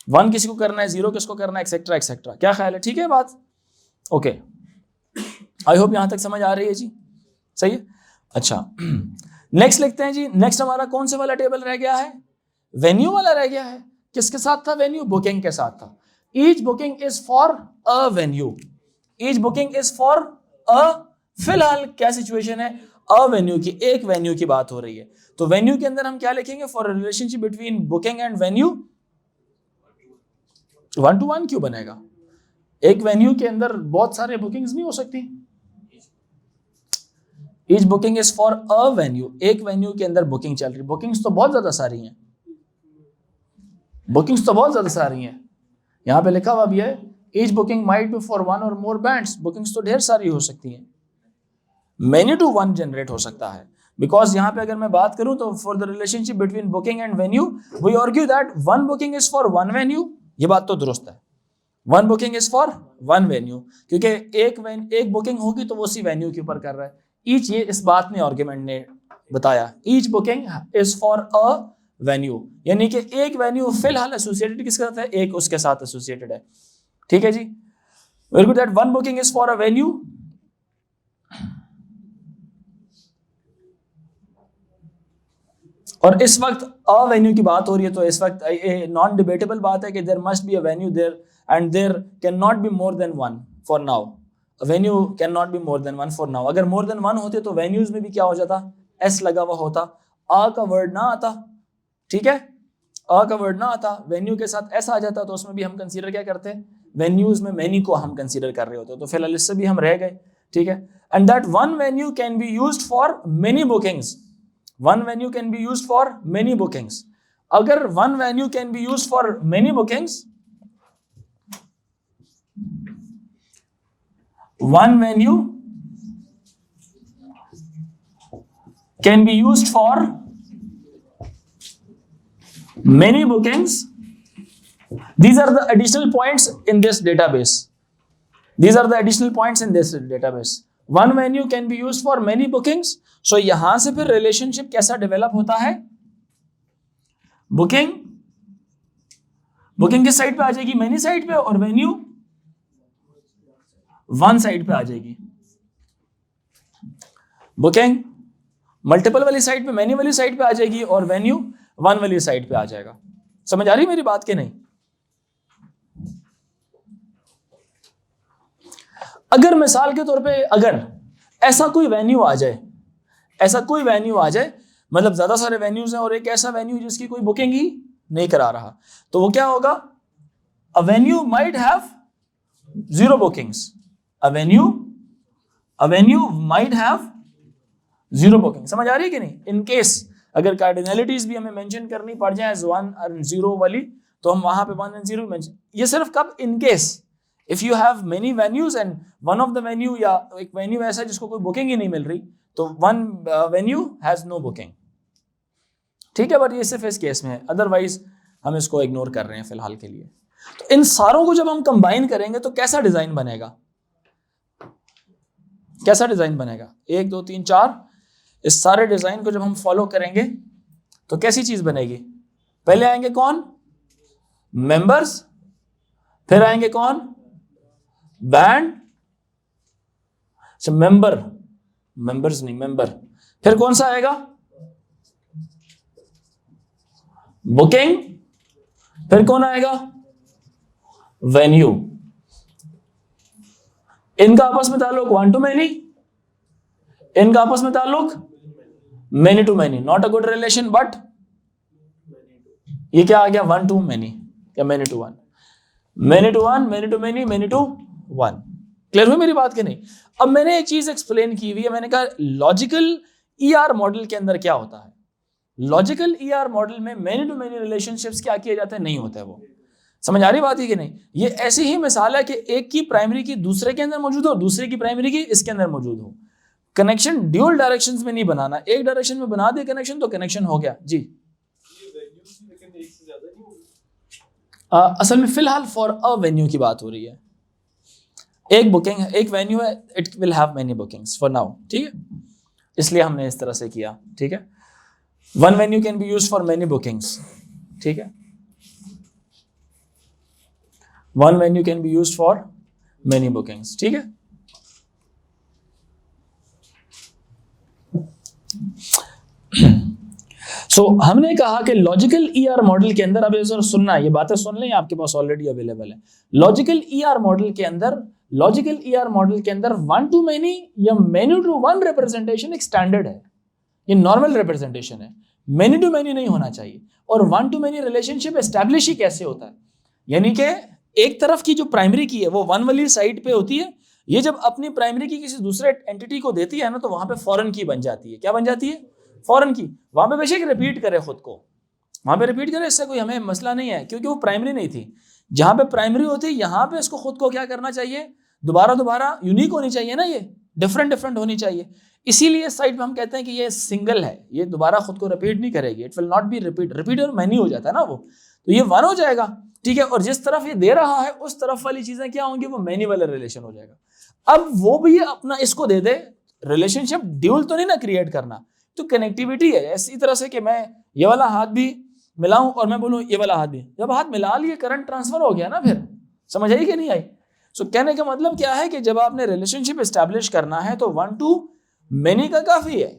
1 किसी को करना है, 0 किसको करना है, एक्सेट्रा एक्सेट्रा। क्या ख्याल है? ठीक है बात? ओके, आई होप यहां तक समझ आ रही है जी, सही है। अच्छा, नेक्स्ट लिखते हैं जी। नेक्स्ट हमारा कौन से वाला टेबल रह गया है? वेन्यू वाला रह गया है। किसके साथ था वेन्यू? बुकिंग के साथ था। Each booking is for a venue, each booking is for अ, फिलहाल क्या सिचुएशन है, अ वेन्यू की, एक वेन्यू की बात हो रही है। तो वेन्यू के अंदर हम क्या लिखेंगे, for relationship between booking and venue, 1 to 1 क्यों बनेगा? एक वेन्यू के अंदर बहुत सारे बुकिंग्स नहीं हो सकती। Each booking is for a venue, एक वेन्यू के अंदर बुकिंग चल रही। बुकिंग्स तो बहुत ज्यादा सारी हैं, बुकिंग्स तो बहुत ज्यादा सारी हैं। यहां पे लिखा हुआ भी है, each booking might be for 1 or more bands. Bookings तो ढेर सारी हो सकती हैं। मैनी टू 1 जनरेट हो सकता है, बिकॉज यहां पे अगर मैं बात करूं तो for the relationship between booking and venue we argue that 1 booking is for 1 venue. ये बात तो दुरुस्त है, one booking is for one venue, क्योंकि एक बुकिंग होगी तो वो उसी वेन्यू के ऊपर कर रहा है। ईच, ये इस बात ने आर्गुमेंट ने बताया, each booking is for a venue, यानी कि एक वेन्यू फिलहाल एसोसिएटेड किसके साथ है, एक उसके साथ एसोसिएटेड है। ठीक है जी, very good, that one booking is for a venue. और इस वक्त अ वेन्यू की बात हो रही है, तो इस वक्त नॉन डिबेटेबल बात है कि there must be a venue there and there can not be more than one for now. Venue can not be more than one for now. अगर मोर देन वन होते तो वेन्यूज में भी क्या हो जाता, एस लगा हुआ होता, अ का वर्ड ना आता। ठीक है, अ का वर्ड ना आता, वेन्यू के साथ एस आ जाता, तो उसमें भी हम कंसीडर क्या करते हैं, वेन्यूज में मेनी को हम कंसीडर कर रहे होते, तो फिलहाल इससे भी हम रह गए। ठीक है, and that one venue can be used for many bookings. One venue can be used for many bookings. अगर one venue can be used for many bookings, one venue can be used for many bookings. These are the additional points in this database. These are the additional points in this database. One venue can be used for many bookings. So यहां से फिर रिलेशनशिप कैसा डेवलप होता है, बुकिंग किस साइड पे आ जाएगी, मेनी साइड पे, और वेन्यू वन साइड पे आ जाएगी। बुकिंग मल्टीपल वाली साइड पे, मेनी वाली साइड पे आ जाएगी, और वेन्यू वन वाली साइड पे आ जाएगा। समझ आ रही मेरी बात के नहीं? अगर मिसाल के तौर पे अगर ऐसा कोई वेन्यू आ जाए, मतलब ज्यादा सारे वेन्यूज हैं और एक ऐसा वेन्यू जिसकी कोई बुकिंग ही नहीं करा रहा, तो वो क्या होगा, अ venue might have zero bookings. A venue might have zero booking. समझ आ रही है कि नहीं? इन केस अगर कार्डिनलिटीज भी हमें मेंशन करनी पड़ जाए 1 और 0 वाली, तो हम वहां पे 1 और 0 मेंशन, ये सिर्फ कब, in case if you have many venues and one of the venue, या एक वेन्यू ऐसा जिसको कोई बुकिंग ही नहीं मिल रही, तो one venue has no booking. ठीक है, बट ये सिर्फ इस केस में है, अदरवाइज हम इसको इग्नोर कर रहे हैं फिलहाल के लिए। तो इन सारों को जब हम कंबाइन करेंगे तो कैसा डिजाइन बनेगा, 1 2 3 4, इस सारे डिजाइन को जब हम फॉलो करेंगे तो कैसी चीज बनेगी? पहले आएंगे कौन, मेंबर्स, फिर आएंगे कौन, बैंड, मेंबर्स नहीं, मेंबर, फिर कौन सा आएगा, बुकिंग, फिर कौन आएगा, वेन्यू। इनका आपस में ताल्लुक 1 to many, इनका आपस में ताल्लुक many to many, not a good relation, but ये क्या आ गया, 1 to many या many to 1, many to 1, many to many, many to 1। Clear हुई मेरी बात के नहीं? अब मैंने एक चीज एक्सप्लेन की हुई है, मैंने कहा लॉजिकल ईआर मॉडल के अंदर क्या होता है। लॉजिकल ईआर मॉडल में मेनी टू मेनी रिलेशनशिप्स क्या किए जाते हैं, नहीं होता है वो। समझ आ रही बात है कि नहीं? ये ऐसी ही मिसाल है कि एक की प्राइमरी की दूसरे के अंदर मौजूद हो, दूसरे की प्राइमरी की इसके अंदर मौजूद हो। कनेक्शन ड्यूअल डायरेक्शंस में नहीं बनाना, एक डायरेक्शन में बना दे कनेक्शन तो कनेक्शन हो गया जी। असल में फिलहाल फॉर अ वेन्यू की बात हो रही है, एक बुकिंग है, एक वेन्यू है, it will have many bookings for now. ठीक है, इसलिए हमने इस तरह से किया। ठीक है, one venue can be used for many bookings. ठीक है, one venue can be used for many bookings. ठीक है, सो हमने कहा कि लॉजिकल ईआर मॉडल के अंदर, अब जरा सुनना, ये बातें सुन लें, आपके पास ऑलरेडी अवेलेबल है। लॉजिकल ईआर मॉडल के अंदर 1 to many या many to 1 रिप्रेजेंटेशन एक स्टैंडर्ड है, ये नॉर्मल रिप्रेजेंटेशन है, many to many नहीं होना चाहिए। और 1 to many रिलेशनशिप एस्टैब्लिश ही कैसे होता है, यानी कि एक तरफ की जो प्राइमरी की है वो 1 वाली साइड पे होती है, ये जब अपनी प्राइमरी की किसी दूसरे एंटिटी को देती है ना, तो वहां पे फॉरेन की बन जाती है। क्या बन जाती है? फॉरेन की। वहां पे बेशक रिपीट करे खुद को, वहां पे रिपीट करे, इससे कोई हमें मसला नहीं है, क्योंकि वो प्राइमरी नहीं थी। जहां पे प्राइमरी होती है यहाँ पे इसको खुद को क्या करना चाहिए, दोबारा यूनिक होनी चाहिए ना, ये डिफरेंट होनी चाहिए। इसीलिए इस साइड में हम कहते हैं कि ये सिंगल है, ये दोबारा खुद को रिपीट नहीं करेगी, it will not be repeat और मैनी हो जाता है ना वो, तो ये 1 हो जाएगा। ठीक है, और जिस तरफ ये दे रहा है उस तरफ वाली चीजें क्या होंगी, वो मैनी वाला रिलेशन हो जाएगा। अब वो भी अपना इसको दे दे, रिलेशनशिप ड्यूल तो नहीं ना क्रिएट करना, तो कनेक्टिविटी है। इसी तरह से कि मैं ये वाला हाथ भी मिलाऊं और मैं बोलूं ये वाला हाथ भी, जब हाथ मिला लिए करंट ट्रांसफर हो गया ना, फिर समझ आई कि नहीं आई। सो कहने का मतलब क्या है कि जब आपने रिलेशनशिप एस्टैब्लिश करना है तो 1 to many का काफी है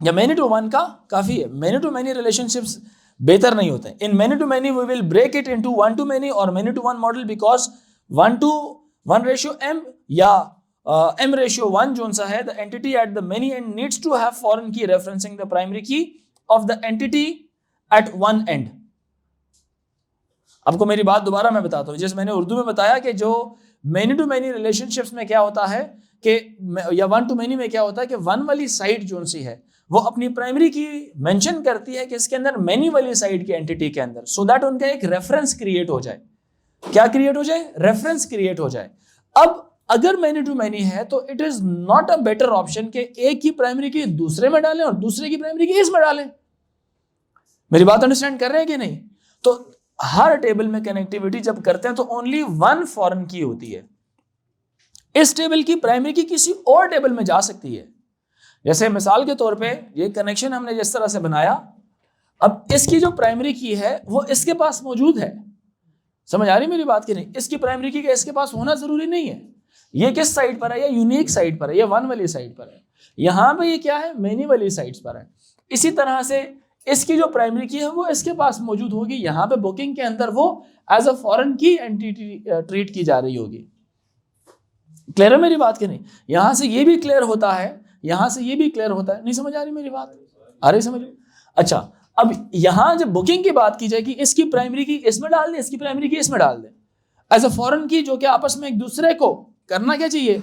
या many to 1 का काफी है। many to many रिलेशनशिप्स बेहतर नहीं होते। इन many to many we will break it into 1 to many or many to 1 model because 1 to 1 ratio m या m ratio 1 जो सा है, the entity at the many end needs to have foreign key referencing the primary key of the entity at one end। आपको मेरी बात दोबारा मैं बताता हूँ, जैसे मैंने उर्दू में बताया कि जो मैनी टू मैनी रिलेशनशिप्स में क्या होता है कि या 1 to many में क्या होता है कि 1 वाली साइड जो सी है वो अपनी प्राइमरी की मेंशन करती है कि इसके अंदर मैनी वाली साइड की एंटिटी के अंदर, सो दैट उनका एक रेफरेंस क्रिएट हो जाए। क्या क्रिएट हो जाए? रेफरेंस क्रिएट हो जाए। अब अगर मैनी टू मैनी है तो it is not a better option कि एक की प्राइमरी की दूसरे में डालें और दूसरे की प्राइमरी की इसमें डालें। मेरी बात अंडरस्टैंड कर रहे हैं कि नहीं? तो हर टेबल में कनेक्टिविटी जब करते हैं तो ओनली 1 फॉरेन की होती है। इस टेबल की प्राइमरी की किसी और टेबल में जा सकती है। जैसे मिसाल के तौर पे ये कनेक्शन हमने जिस तरह से बनाया, अब इसकी जो प्राइमरी की है वो इसके पास मौजूद है। समझ आ रही मेरी बात की नहीं? इसकी प्राइमरी की इसके पास होना जरूरी नहीं है। ये किस साइड पर है? ये यूनिक साइड पर है, ये 1 वाली साइड पर है। यहां पे ये क्या है? मैनी वाली साइड्स पर है। इसी तरह से इसकी जो प्राइमरी की है वो इसके पास मौजूद होगी। यहां पे बुकिंग के अंदर वो एज अ फॉरेन की एंटिटी ट्रीट की जा रही होगी। क्लियर है मेरी बात की नहीं? यहां से ये भी क्लियर होता है, यहां से ये भी क्लियर होता है। नहीं समझ आ रही मेरी बात? आ रही समझ? अच्छा, अब यहां जब बुकिंग की बात की जाएगी, इसकी प्राइमरी की इसमें डाल दे, इसकी प्राइमरी की इसमें डाल दे एज अ फॉरेन की, जो कि आपस में एक दूसरे को करना क्या चाहिए?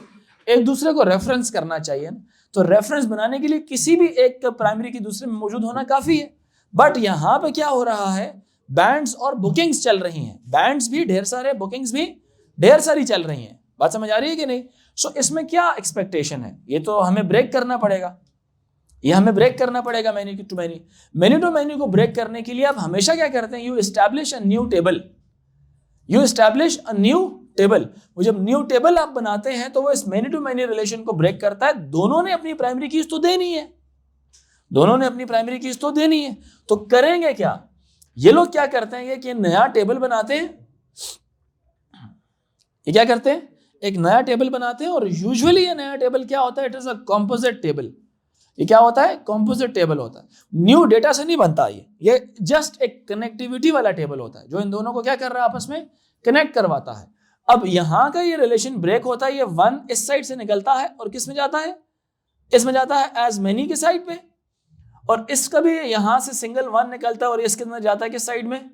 एक दूसरे को रेफरेंस करना चाहिए। तो रेफरेंस बनाने के लिए किसी भी एक प्राइमरी की दूसरे में मौजूद होना काफी है। बट यहां पे क्या हो रहा है? बैंड्स और बुकिंग्स चल रही हैं। बैंड्स भी ढेर सारे, बुकिंग्स भी ढेर सारी चल रही हैं। बात समझ आ रही है कि नहीं? सो इसमें क्या एक्सपेक्टेशन है? ये तो हमें ब्रेक करना पड़ेगा, ये हमें ब्रेक करना पड़ेगा many to many. Many to many को ब्रेक करने के लिए आप हमेशा क्या करते हैं? You establish a new table. You establish a new table. वो जब न्यू टेबल आप बनाते हैं तो वो इस मैनी टू मैनी रिलेशन को ब्रेक करता है। दोनों ने अपनी प्राइमरी कीज तो देनी है, दोनों ने अपनी प्राइमरी कीज तो देनी है। तो करेंगे क्या? ये लोग क्या करते हैं कि नया टेबल बनाते हैं। ये क्या करते हैं? एक नया टेबल बनाते हैं। और यूजुअली ये नया टेबल क्या होता है? It is a composite table. ये क्या होता है? कंपोजिट टेबल होता है। न्यू डेटा से नहीं बनता ये जस्ट एक कनेक्टिविटी वाला टेबल होता है जो इन दोनों को क्या कर रहा है? आपस में कनेक्ट करवाता है। अब यहां का ये रिलेशन ब्रेक होता है। ये 1 इस साइड से निकलता है और किस में जाता है? इसमें जाता है एज मेनी के साइड पे। और इसका भी यहां से सिंगल 1 निकलता है और इसके अंदर जाता है किस साइड में?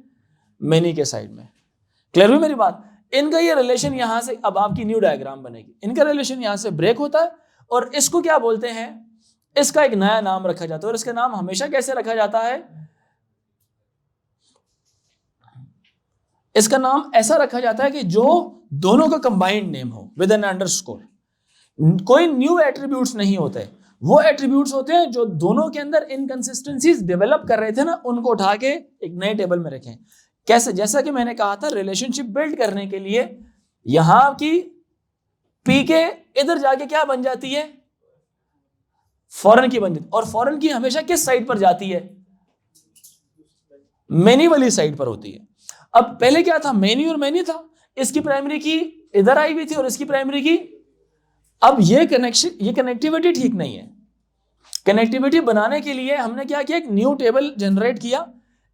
मेनी के साइड में। क्लियर हुई मेरी बात? इनका ये रिलेशन यहां से, अब आपकी न्यू डायग्राम बनेगी, इनका रिलेशन यहां से ब्रेक होता है। और इसको क्या बोलते हैं? इसका एक नया नाम रखा जाता है। और इसका नाम हमेशा कैसे रखा जाता है? इसका नाम ऐसा रखा जाता है कि जो दोनों का कंबाइंड नेम हो विद एन अंडरस्कोर। कोई न्यू एट्रीब्यूट्स नहीं होते, वो एट्रीब्यूट्स होते हैं जो दोनों के अंदर इनकंसिस्टेंसीज डेवलप कर रहे थे ना, उनको उठा के एक नए टेबल में रखें। कैसे? जैसा कि मैंने कहा था, रिलेशनशिप बिल्ड करने के लिए यहां की पी के इधर जाके क्या बन जाती है? फॉरेन की बन जाती। और फॉरेन की हमेशा किस साइड पर जाती है? मेनी वाली साइड पर होती है। अब पहले क्या था? मेनी और मेनी था। इसकी प्राइमरी की इधर आई हुई थी और इसकी प्राइमरी की, अब ये कनेक्शन, ये कनेक्टिविटी ठीक नहीं है। कनेक्टिविटी बनाने के लिए हमने क्या किया? एक न्यू टेबल जनरेट किया।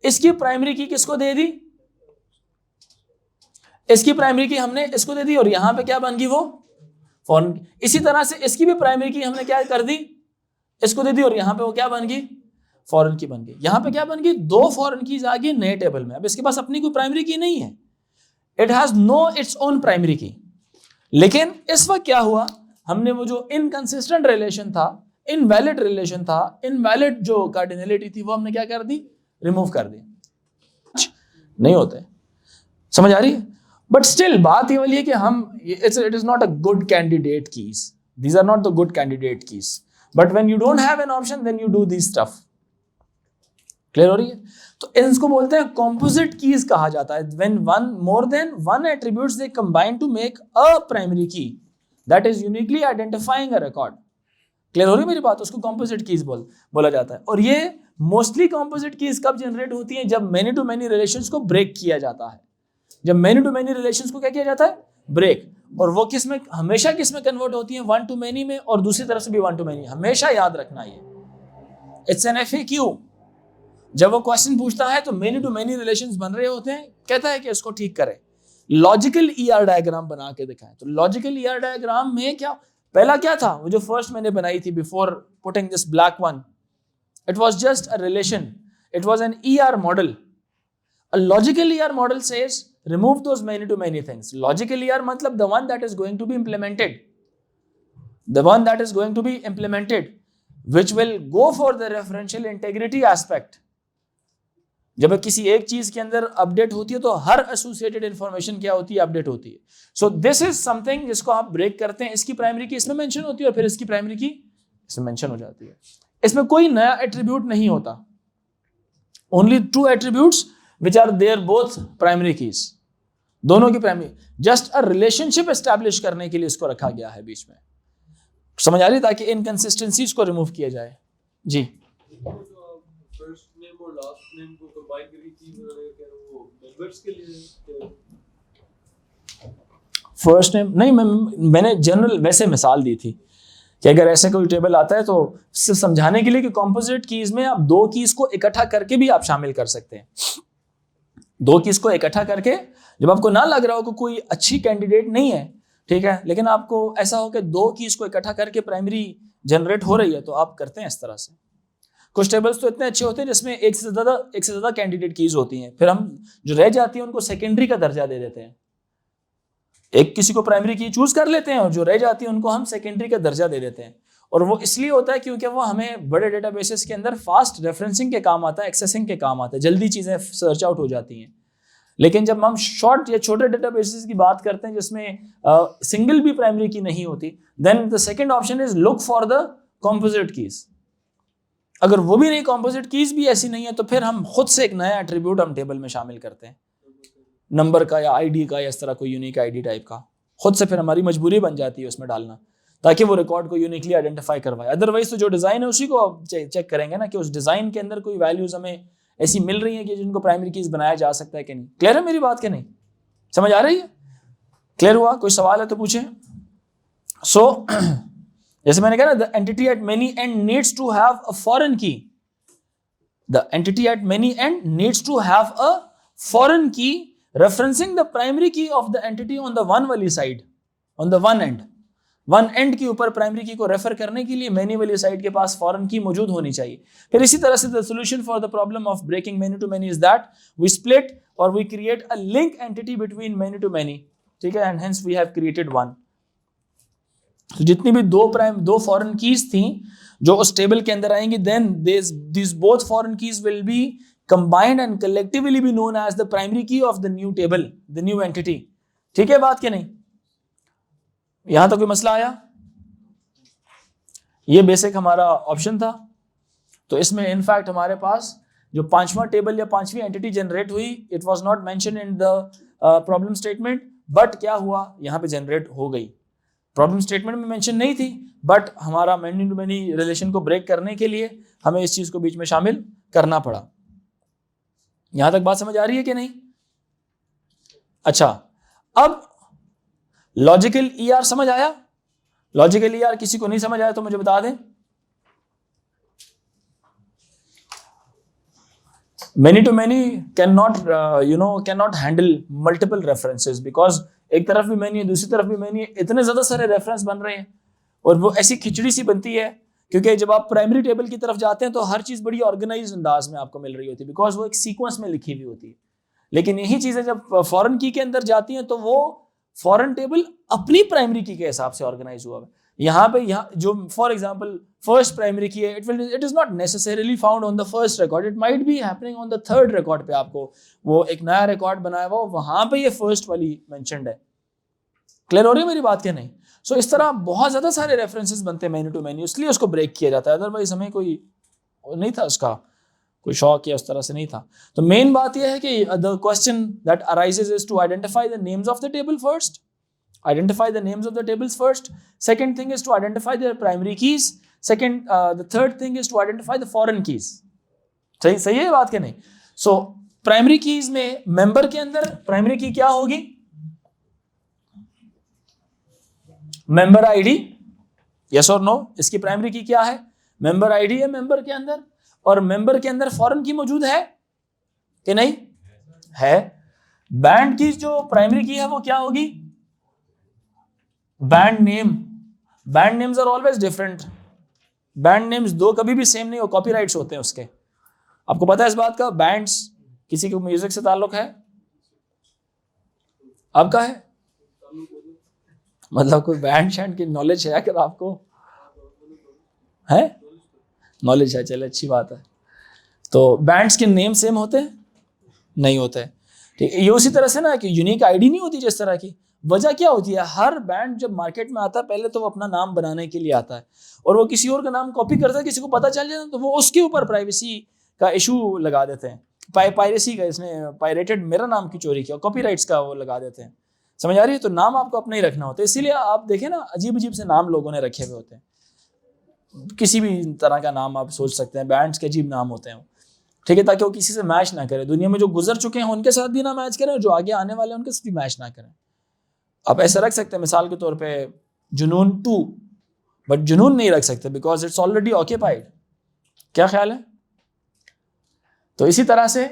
इसकी प्राइमरी की किसको दे दी? इसकी प्राइमरी की हमने इसको दे दी और यहां पे क्या बन गई? वो फॉरेन। इसी तरह से इसकी भी प्राइमरी की हमने क्या कर दी? इसको दे दी और यहां पे वो क्या बन गई? फॉरेन की बन गई। यहां पे क्या बन गई? 2 फॉरेन कीज आ गई नए टेबल में। अब इसके पास अपनी कोई प्राइमरी की नहीं है, it has no its own primary key. लेकिन इस वक्त क्या हुआ? हमने वो जो इनकंसिस्टेंट रिलेशन था, इनवैलिड रिलेशन था, इनवैलिड जो कार्डिनलिटी थी, वो हमने क्या कर दी? रिमूव कर दी। नहीं होते, समझ आ रही है? बट स्टिल बात ये वाली है कि हम, it is not a good candidate keys, these are not the good candidate keys, but when you don't have an option then you do this stuff. Clear हो रही है? तो इसको बोलते हैं कॉम्पोजिट कीज कहा जाता है। When one more than one attributes they combine to make a primary key that is uniquely identifying a record. Clear हो रही है मेरी बात? उसको कॉम्पोजिट कीज बोला जाता है। और ये मोस्टली कॉम्पोजिट कीज कब जनरेट होती है? जब मेनी टू मेनी रिलेशंस को ब्रेक किया जाता है। जब मेनी टू मेनी रिलेशंस को क्या किया जाता है? ब्रेक। और वो किस में, हमेशा किस में कन्वर्ट होती है? वन टू मेनी में, और दूसरी तरफ से भी वन टू मेनी। हमेशा याद रखना ये, इट्स एन FAQ। जब वो क्वेश्चन पूछता है तो मेनी टू मेनी रिलेशंस बन रहे होते हैं, कहता है कि इसको ठीक करें, लॉजिकल ER डायग्राम बना के दिखाएं। तो लॉजिकल ER डायग्राम में क्या, पहला क्या था? वो जो फर्स्ट मैंने बनाई थी before putting this black one, it was just a relation, it was an ER model. A logical ER model says remove those many to many things. Logical ER मतलब the one that is going to be implemented, the one that is going to be implemented, which will go for the referential integrity aspect. जब किसी एक चीज के अंदर अपडेट होती है तो हर एसोसिएटेड इंफॉर्मेशन क्या होती है? अपडेट होती है। सो दिस इज समथिंग जिसको आप ब्रेक करते हैं। इसकी प्राइमरी की इसमें मेंशन होती है और फिर इसकी प्राइमरी की इसमें मेंशन हो जाती है। इसमें कोई नया एट्रीब्यूट नहीं होता, only two attributes which are there both primary keys, दोनों की primary, just a relationship establish करने के लिए इसको रखा गया है बीच में। समझ आ रही? ताकि इनकंसिस्टेंसीज को रिमूव किया जाए। जी, फर्स्ट नेम और लास्ट नेम को कंबाइन करके वो मेंबर्स के लिए फर्स्ट नेम नहीं, मैंने जनरल वैसे मिसाल दी थी कि अगर ऐसे कोई टेबल आता है तो सिर्फ समझाने के लिए कि कॉम्पोजिट कीज में आप दो कीज को इकट्ठा करके भी आप शामिल कर सकते हैं। दो कीज को इकट्ठा करके, जब आपको ना लग रहा हो कि कोई अच्छी कैंडिडेट नहीं है, ठीक है, लेकिन आपको ऐसा हो कि दो कीज को इकट्ठा करके प्राइमरी जनरेट हो रही है, तो आप करते हैं इस तरह से। कुछ टेबल्स तो इतने अच्छे होते हैं जिसमें एक से ज्यादा कैंडिडेट कीज होती हैं, फिर हम जो रह जाती है उनको सेकेंडरी का दर्जा दे देते हैं। एक किसी को प्राइमरी की चूज कर लेते हैं और जो रह जाती है उनको हम सेकेंडरी का दर्जा दे देते हैं। और वो इसलिए होता है क्योंकि वो हमें बड़े डेटाबेसेस के अंदर फास्ट रेफरेंसिंग के काम आता है, एक्सेसिंग के काम आता है, जल्दी चीजें सर्च आउट हो जाती हैं। लेकिन जब हम शॉर्ट या छोटे डेटाबेसेस की बात करते हैं जिसमें सिंगल भी प्राइमरी की नहीं होती, then the second option is look for the composite keys. अगर वो भी नहीं, कॉम्पोजिट कीज भी ऐसी नहीं है, तो फिर हम खुद से एक नया एट्रीब्यूट हम टेबल में शामिल करते हैं, नंबर का या आईडी का या इस तरह कोई यूनिक आईडी टाइप का। खुद से फिर हमारी मजबूरी बन जाती है उसमें डालना, ताकि वो रिकॉर्ड को यूनिकली आइडेंटिफाई करवाए। अदरवाइज तो जो डिजाइन है उसी को आप चेक करेंगे ना कि उस डिजाइन के अंदर कोई वैल्यूज हमें ऐसी मिल रही है कि जिनको प्राइमरी कीज बनाया जा सकता है कि नहीं। क्लियर है मेरी बात के नहीं? समझ आ रही है? क्लियर हुआ? कोई सवाल है तो पूछे। सो जैसे मैंने कहा ना, the entity at many end needs to have a foreign key. The entity at many end needs to have a foreign key referencing the primary key of the entity on the one वाली side, on the one end, one end के ऊपर प्राइमरी की को रेफर करने के लिए मेनी वाली साइड के पास फॉरेन की मौजूद होनी चाहिए। फिर इसी तरह से the solution for the problem of breaking many to many is that we split or we create a link entity between many to many, ठीक है, and hence we have created one। तो जितनी भी दो फॉरेन कीज थी जो उस टेबल के अंदर आएंगी, then these both foreign keys will be combined and collectively be known as the primary key of the new table, the new entity। ठीक है बात के नहीं? यहां तक कोई मसला आया? ये बेसिक हमारा ऑप्शन था। तो इसमें इनफैक्ट हमारे पास जो पांचवा टेबल या पांचवी एंटिटी जनरेट हुई, it was not mention in the problem statement, but क्या हुआ, यहां पे जनरेट हो गई। प्रॉब्लम स्टेटमेंट में मेंशन नहीं थी, बट हमारा मेनी टू मेनी रिलेशन को ब्रेक करने के लिए हमें इस चीज को बीच में शामिल करना पड़ा। यहां तक बात समझ आ रही है कि नहीं? अच्छा, अब लॉजिकल ER समझ आया? लॉजिकल ER किसी को नहीं समझ आया तो मुझे बता दें। Many to many can not handle multiple references, because एक तरफ भी मेनी है, दूसरी तरफ भी मेनी है, इतने ज्यादा सारे रेफरेंस बन रहे हैं और वो ऐसी खिचड़ी सी बनती है। क्योंकि जब आप प्राइमरी टेबल की तरफ जाते हैं तो हर चीज बड़ी ऑर्गेनाइज अंदाज में आपको मिल रही होती है, बिकॉज वो एक सीक्वेंस में लिखी हुई होती है। लेकिन यही चीजें जब फॉरेन की के अंदर जाती हैं तो वो फॉरेन टेबल अपनी प्राइमरी की के हिसाब से ऑर्गेनाइज हुआ है। यहाँ जो for example first primary key है, it is not necessarily found on the first record, it might be happening on the third record पे। आपको वो एक नया रिकॉर्ड बनाया हुआ, वहां पे ये फर्स्ट वाली मेंशन्ड है। क्लियर हो रही है मेरी बात क्या नहीं? सो इस तरह बहुत ज्यादा सारे रेफरेंसेस बनते हैं मेनी टू मेनी, इसलिए उसको ब्रेक किया जाता है। अदरवाइज हमें कोई नहीं था उसका कोई शौक या उस तरह से नहीं था। तो मेन बात यह है कि the question that arises is to identify the names of the table first, identify the names of the tables first. Second thing is to identify their primary keys. The third thing is to identify the foreign keys. सही है बात के नहीं? So primary keys में member के अंदर primary key क्या होगी? member ID, yes or no? इसकी primary key क्या है? member ID है member के अंदर, और member के अंदर foreign key मौजूद है कि नहीं? है। band keys जो primary key है वो क्या होगी? Band name. Band names are always different. Band names दो कभी भी सेम नहीं हो, कॉपीराइट्स होते हैं उसके। आपको पता है इस बात का? बैंड्स किसी को म्यूजिक से ताल्लुक है? आपका है? मतलब कोई बैंड शैंड की नॉलेज है अगर आपको है? नॉलेज है, चले अच्छी बात है। तो बैंड्स के नेम सेम होते हैं? नहीं होते। ठीक है, ये उसी तरह से ना कि यूनिक आईडी नहीं होती जिस तरह की। वजह क्या होती है? हर बैंड जब मार्केट में आता है पहले तो वो अपना नाम बनाने के लिए आता है, और वो किसी और का नाम कॉपी करता है, किसी को पता चल जाए तो वो उसके ऊपर प्राइवेसी का इशू लगा देते हैं। पायरेसी का, इसने पायरेटेड मेरा नाम की चोरी किया, कॉपीराइट्स का वो लगा देते हैं। समझ आ रही है? तो नाम आपको अपना ही रखना होता है। इसीलिए आप देखें ना, अजीब अजीब से नाम लोगों ने रखे हुए होते हैं। किसी भी तरह का नाम आप सोच सकते हैं, बैंड्स के अजीब नाम होते हैं, ठीक है, ताकि वो किसी से मैच ना करे। दुनिया में जो गुजर चुके हैं उनके साथ भी ना मैच करें, और जो आगे आने वाले हैं उनके साथ भी मैच ना करें। आप ऐसा रख सकते हैं मिसाल के तौर पे जुनून 2, बट जुनून नहीं रख सकते बिकॉज इट्स ऑलरेडी ऑक्यूपाइड। क्या ख्याल है? तो इसी तरह से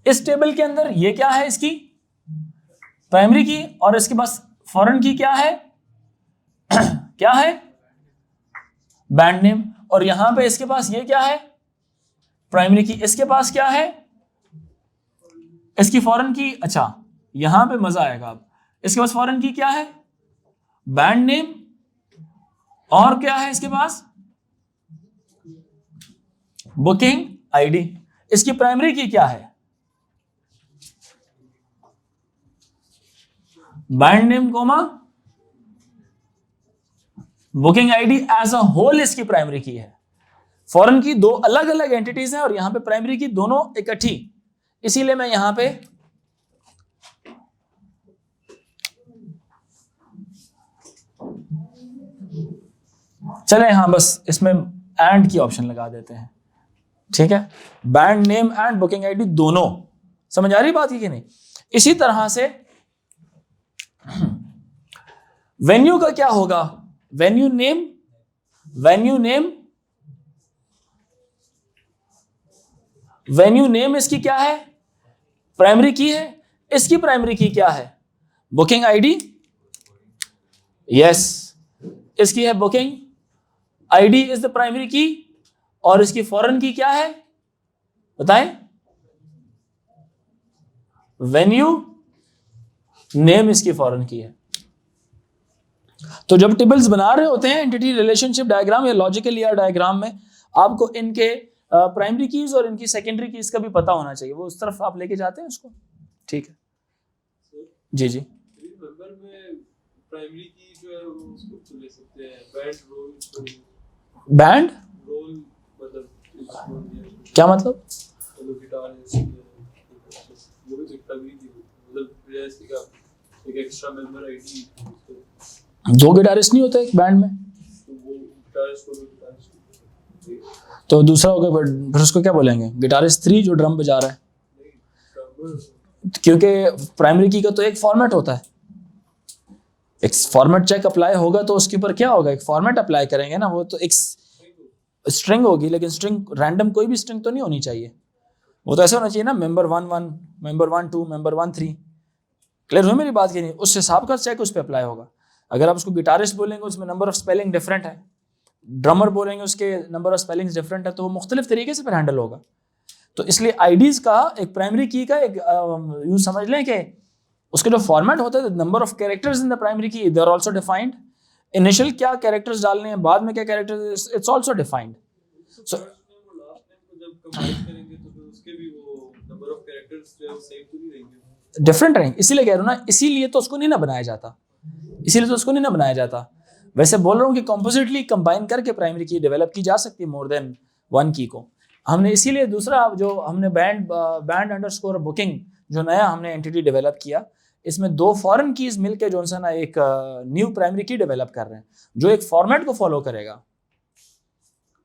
इस टेबल के अंदर ये क्या है? इसकी प्राइमरी की, और इसके पास फॉरेन की क्या है? क्या है? Band name. और यहां पे इसके पास ये क्या है? प्राइमरी की। इसके पास क्या है? इसकी फॉरेन की। अच्छा, यहां पे मजा आएगा। अब इसके पास फॉरेन की क्या है? Band name. और क्या है इसके पास? Booking ID. इसकी प्राइमरी की क्या है? Band name comma booking ID as a whole इसकी प्राइमरी की है। फॉरेन की दो अलग अलग एंटिटीज हैं, और यहां पे प्राइमरी की दोनों इकट्ठी। इसीलिए मैं यहां पे चले यहां बस इसमें एंड की ऑप्शन लगा देते हैं। ठीक है, band name and booking ID दोनों। समझ आ रही बात की कि नहीं? इसी तरह से वेन्यू का क्या होगा? Venue name, venue name, venue name इसकी क्या है? प्राइमरी की है। इसकी प्राइमरी की क्या है? Booking ID. यस, इसकी है booking ID is the primary की, और इसकी फॉरेन की क्या है? बताएं। वेन्यू नेम इसकी फॉरेन की है। तो जब टेबल्स बना रहे होते हैं एंटिटी रिलेशनशिप डायग्राम या लॉजिकल ईआर डायग्राम में, आपको इनके प्राइमरी कीज और इनकी सेकेंडरी कीज का भी पता होना चाहिए। वो उस तरफ आप लेके जाते हैं उसको। ठीक है जी जी। मेंबर में प्राइमरी की जो है वो उसको ले सकते हैं बैंड रोल। बैंड रोल मतलब क्या मतलब? गिटार वो भी दिखता भी थी, मतलब जैसे का एक एक्स्ट्रा मेंबर आईडी। दो गिटारिस्ट नहीं होते एक बैंड में? तो वो गिटारिस्ट को गिटारिस्ट तो दूसरा होगा, फिर उसको क्या बोलेंगे? गिटारिस्ट 3 जो ड्रम बजा रहा है। क्योंकि प्राइमरी की का तो एक फॉर्मेट होता है, एक फॉर्मेट चेक अप्लाई होगा तो उसके ऊपर क्या होगा? एक फॉर्मेट अप्लाई करेंगे ना, वो तो एक स्ट्रिंग होगी, लेकिन स्ट्रिंग रैंडम कोई भी स्ट्रिंग तो नहीं होनी चाहिए। वो तो ऐसा होना चाहिए ना, मेंबर 1 1, मेंबर 1 2, मेंबर 1 3। क्लियर हुई मेरी बात की नहीं? उस हिसाब का चेक उस पर अप्लाई होगा। अगर आप उसको गिटारिस्ट बोलेंगे उसमें नंबर ऑफ स्पेलिंग डिफरेंट है, ड्रमर बोलेंगे उसके नंबर ऑफ स्पेलिंग्स डिफरेंट है, तो वो मुख्तलिफ तरीके से फिर हैंडल होगा। तो इसलिए आईडीज का एक प्राइमरी की का एक यूज समझ लें कि उसके जो फॉर्मेट होता है, number of characters in the primary key they are also defined. Initial क्या कैरेक्टर्स डालने हैं, बाद में क्या characters, it's also defined. So last name को जब कंबाइन करेंगे तो फिर उसके भी वो नंबर ऑफ कैरेक्टर्स जो है सेम तो नहीं रहेंगे, डिफरेंट रहेंगे। इसीलिए कह रहा हूँ ना, इसीलिए तो उसको नहीं ना बनाया जाता, इसीलिए तो उसको नहीं ना बनाया जाता। वैसे बोल रहा हूँ कि कॉम्पोजिटली कंबाइन करके प्राइमरी की डेवलप की जा सकती है मोर देन 1 की को। हमने इसीलिए दूसरा जो हमने बैंड अंडरस्कोर बुकिंग जो नया हमने एंटिटी डेवलप किया, इसमें 2 फॉरेन कीज मिलके जो है ना एक न्यू प्राइमरी की डेवलप कर रहे हैं जो एक फॉर्मेट को फॉलो करेगा।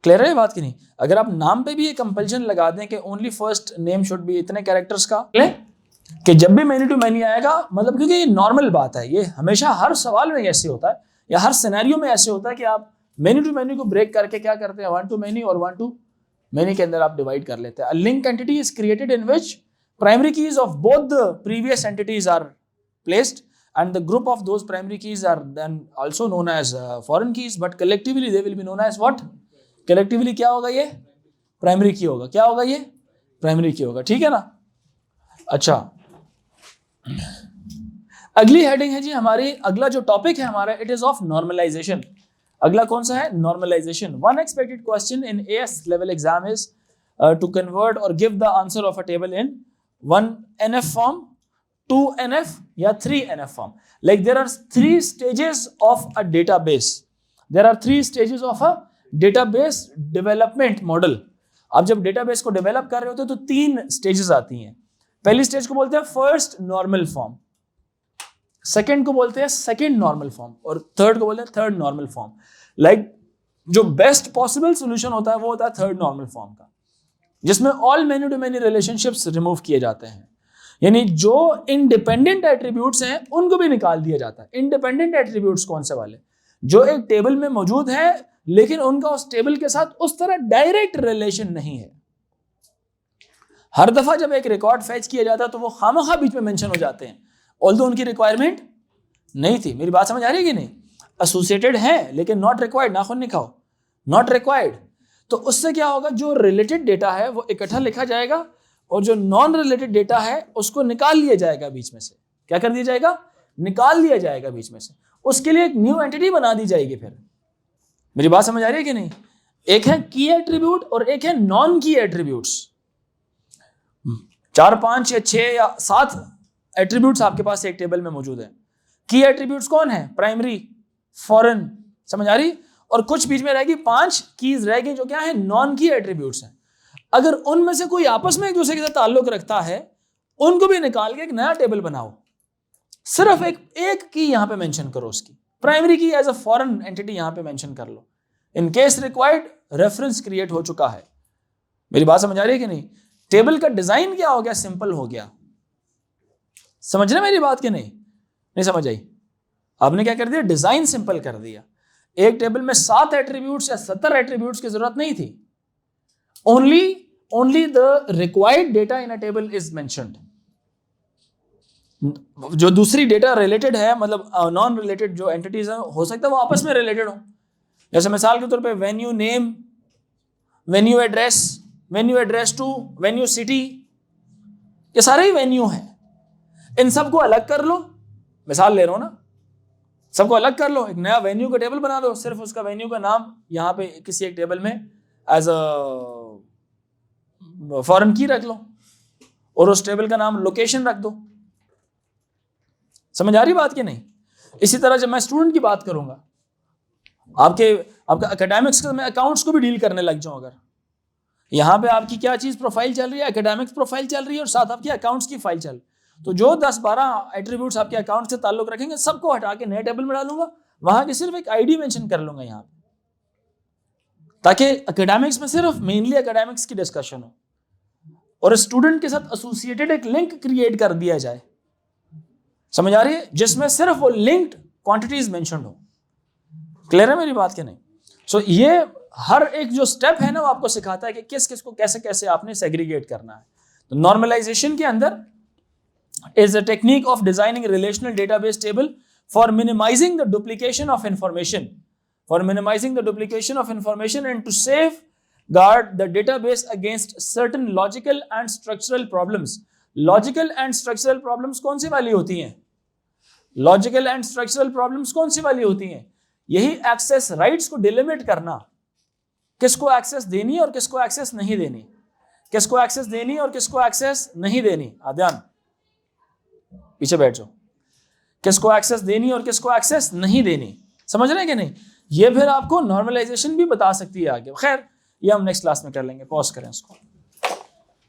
क्लियर है बात की नहीं? अगर आप नाम पे भी ये कंपल्शन लगा दें कि only first name should be इतने कैरेक्टर्स का, कि जब भी मेनी टू मेनी आएगा, मतलब क्योंकि ये नॉर्मल बात है, ये हमेशा हर सवाल में ऐसे होता है या हर सिनेरियो में ऐसे होता है कि आप मेनी टू मेनी को ब्रेक करके क्या करते हैं, 1 to many और 1 to many के अंदर आप डिवाइड कर लेते हैं। A link entity is created in which primary keys of both the previous entities are placed and the group of those primary keys are then also known as foreign keys, but collectively they will be known as what? Collectively क्या होगा? ये प्राइमरी की होगा। क्या होगा? ये प्राइमरी की होगा। ठीक है ना? अच्छा, अगली हेडिंग है जी हमारी, अगला जो टॉपिक है हमारा, इट इज ऑफ नॉर्मलाइजेशन। अगला कौन सा है? Normalization. One expected question in AS level exam is to convert or give the answer of a table in 1 NF form, 2 NF या 3 NF form. Like there are 3 stages of a database. There are 3 stages of a database development model. आप जब डेटाबेस को डेवलप कर रहे होते हो तो 3 स्टेजेस आती हैं। पहली स्टेज को बोलते हैं फर्स्ट नॉर्मल फॉर्म, सेकंड को बोलते हैं सेकंड नॉर्मल फॉर्म और थर्ड को बोलते हैं थर्ड नॉर्मल फॉर्म। लाइक जो बेस्ट पॉसिबल सोल्यूशन होता है वो होता है थर्ड नॉर्मल फॉर्म का, जिसमें all many to many relationships remove किए जाते हैं, यानी जो इंडिपेंडेंट एट्रीब्यूट्स हैं उनको भी निकाल दिया जाता है। इंडिपेंडेंट एट्रीब्यूट्स कौन से वाले? जो एक टेबल में मौजूद है लेकिन उनका उस टेबल के साथ उस तरह डायरेक्ट रिलेशन नहीं है। हर दफा जब एक रिकॉर्ड फैच किया जाता है तो वो खामखा बीच में मेंशन हो जाते हैं, ऑल्दो उनकी रिक्वायरमेंट नहीं थी। मेरी बात समझ आ रही है कि नहीं? एसोसिएटेड है लेकिन नॉट रिक्वायर्ड, नाखून नहीं खाओ, नॉट रिक्वायर्ड। तो उससे क्या होगा? जो रिलेटेड डेटा है वो इकट्ठा लिखा जाएगा और जो नॉन रिलेटेड डेटा है उसको निकाल लिया जाएगा बीच में से। क्या कर दिया जाएगा? निकाल लिया जाएगा बीच में से। उसके लिए एक न्यू एंटिटी बना दी जाएगी। फिर मेरी बात समझ आ रही है कि नहीं? एक है की एट्रीब्यूट और एक है नॉन की एट्रीब्यूट्स। 4, 5 या 6 या 7 एट्रीब्यूट्स आपके पास एक टेबल में मौजूद है। की एट्रीब्यूट्स कौन है? प्राइमरी, फॉरेन, समझ आ रही? और कुछ बीच में रहेगी 5 कीज रहेगी जो क्या है? नॉन की एट्रीब्यूट्स हैं। अगर उनमें से कोई आपस में एक दूसरे के साथ ताल्लुक रखता है उनको भी निकाल के एक नया टेबल बनाओ। सिर्फ एक की यहां पे मेंशन करो, उसकी प्राइमरी की एज अ फॉरेन एंटिटी यहां पे मेंशन कर लो। In case required reference create हो चुका है। मेरी बात समझ आ रही है कि नहीं? टेबल का डिजाइन क्या हो गया? सिंपल हो गया। समझ रहे मेरी बात कि नहीं? नहीं समझ आई? आपने क्या कर दिया? डिजाइन सिंपल कर दिया। एक टेबल में 7 एट्रीब्यूट्स या 70 एट्रीब्यूट्स की जरूरत नहीं थी। Only the required data in a table is mentioned. जो दूसरी डेटा रिलेटेड है, मतलब नॉन रिलेटेड जो एंटिटीज है, हो सकता है वो आपस में रिलेटेड हो। जैसे मिसाल के तौर पे venue name, venue address two, venue city, ये सारे ही वेन्यू हैं। इन सबको अलग कर लो, मिसाल ले रहा हूं ना, सबको अलग कर लो, एक नया वेन्यू का टेबल बना दो। सिर्फ उसका वेन्यू का नाम यहाँ पे किसी एक टेबल में एज अ फॉरेन की रख लो और उस टेबल का नाम लोकेशन रख दो। समझ आ रही बात कि नहीं? इसी तरह जब मैं स्टूडेंट की बात करूंगा, आपका एकेडमिक्स का, मैं अकाउंट्स को भी डील करने लग जाऊं, अगर यहां पे आपकी क्या चीज प्रोफाइल चल रही है, एकेडमिक्स प्रोफाइल चल रही है और साथ आपकी अकाउंट्स की फाइल चल, तो जो 10-12 एट्रीब्यूट्स आपके अकाउंट से ताल्लुक रखेंगे सबको हटा के नए टेबल में डालूंगा, वहां की सिर्फ एक आईडी मेंशन कर लूंगा यहां पे, ताकि एकेडमिक्स में सिर्फ मेनली एकेडमिक्स की डिस्कशन हो और स्टूडेंट के साथ एसोसिएटेड एक लिंक क्रिएट कर दिया जाए। समझ आ रही है? जिसमें सिर्फ वो लिंक्ड क्वांटिटीज मेंशन हो। क्लियर है मेरी बात के नहीं? सो ये हर एक जो स्टेप है ना वो आपको सिखाता है कि किस किस को कैसे कैसे आपने सेग्रीगेट करना है। तो नॉर्मलाइजेशन के अंदर is a technique of designing a relational database table for minimizing the duplication of information, and to safeguard the database against certain logical and structural problems. Logical and structural problems कौन सी वाली होती हैं? Logical and structural problems कौन सी वाली होती हैं? यही एक्सेस राइट्स को डिलिमिट करना, किसको एक्सेस देनी और किसको एक्सेस नहीं देनी, किसको एक्सेस देनी और किसको एक्सेस नहीं देनी। ध्यान, पीछे बैठ जाओ। किसको एक्सेस देनी और किसको एक्सेस नहीं देनी, समझ रहे हैं कि नहीं? ये फिर आपको नॉर्मलाइजेशन भी बता सकती है आगे। खैर ये हम नेक्स्ट क्लास में कर लेंगे। पॉज करें उसको।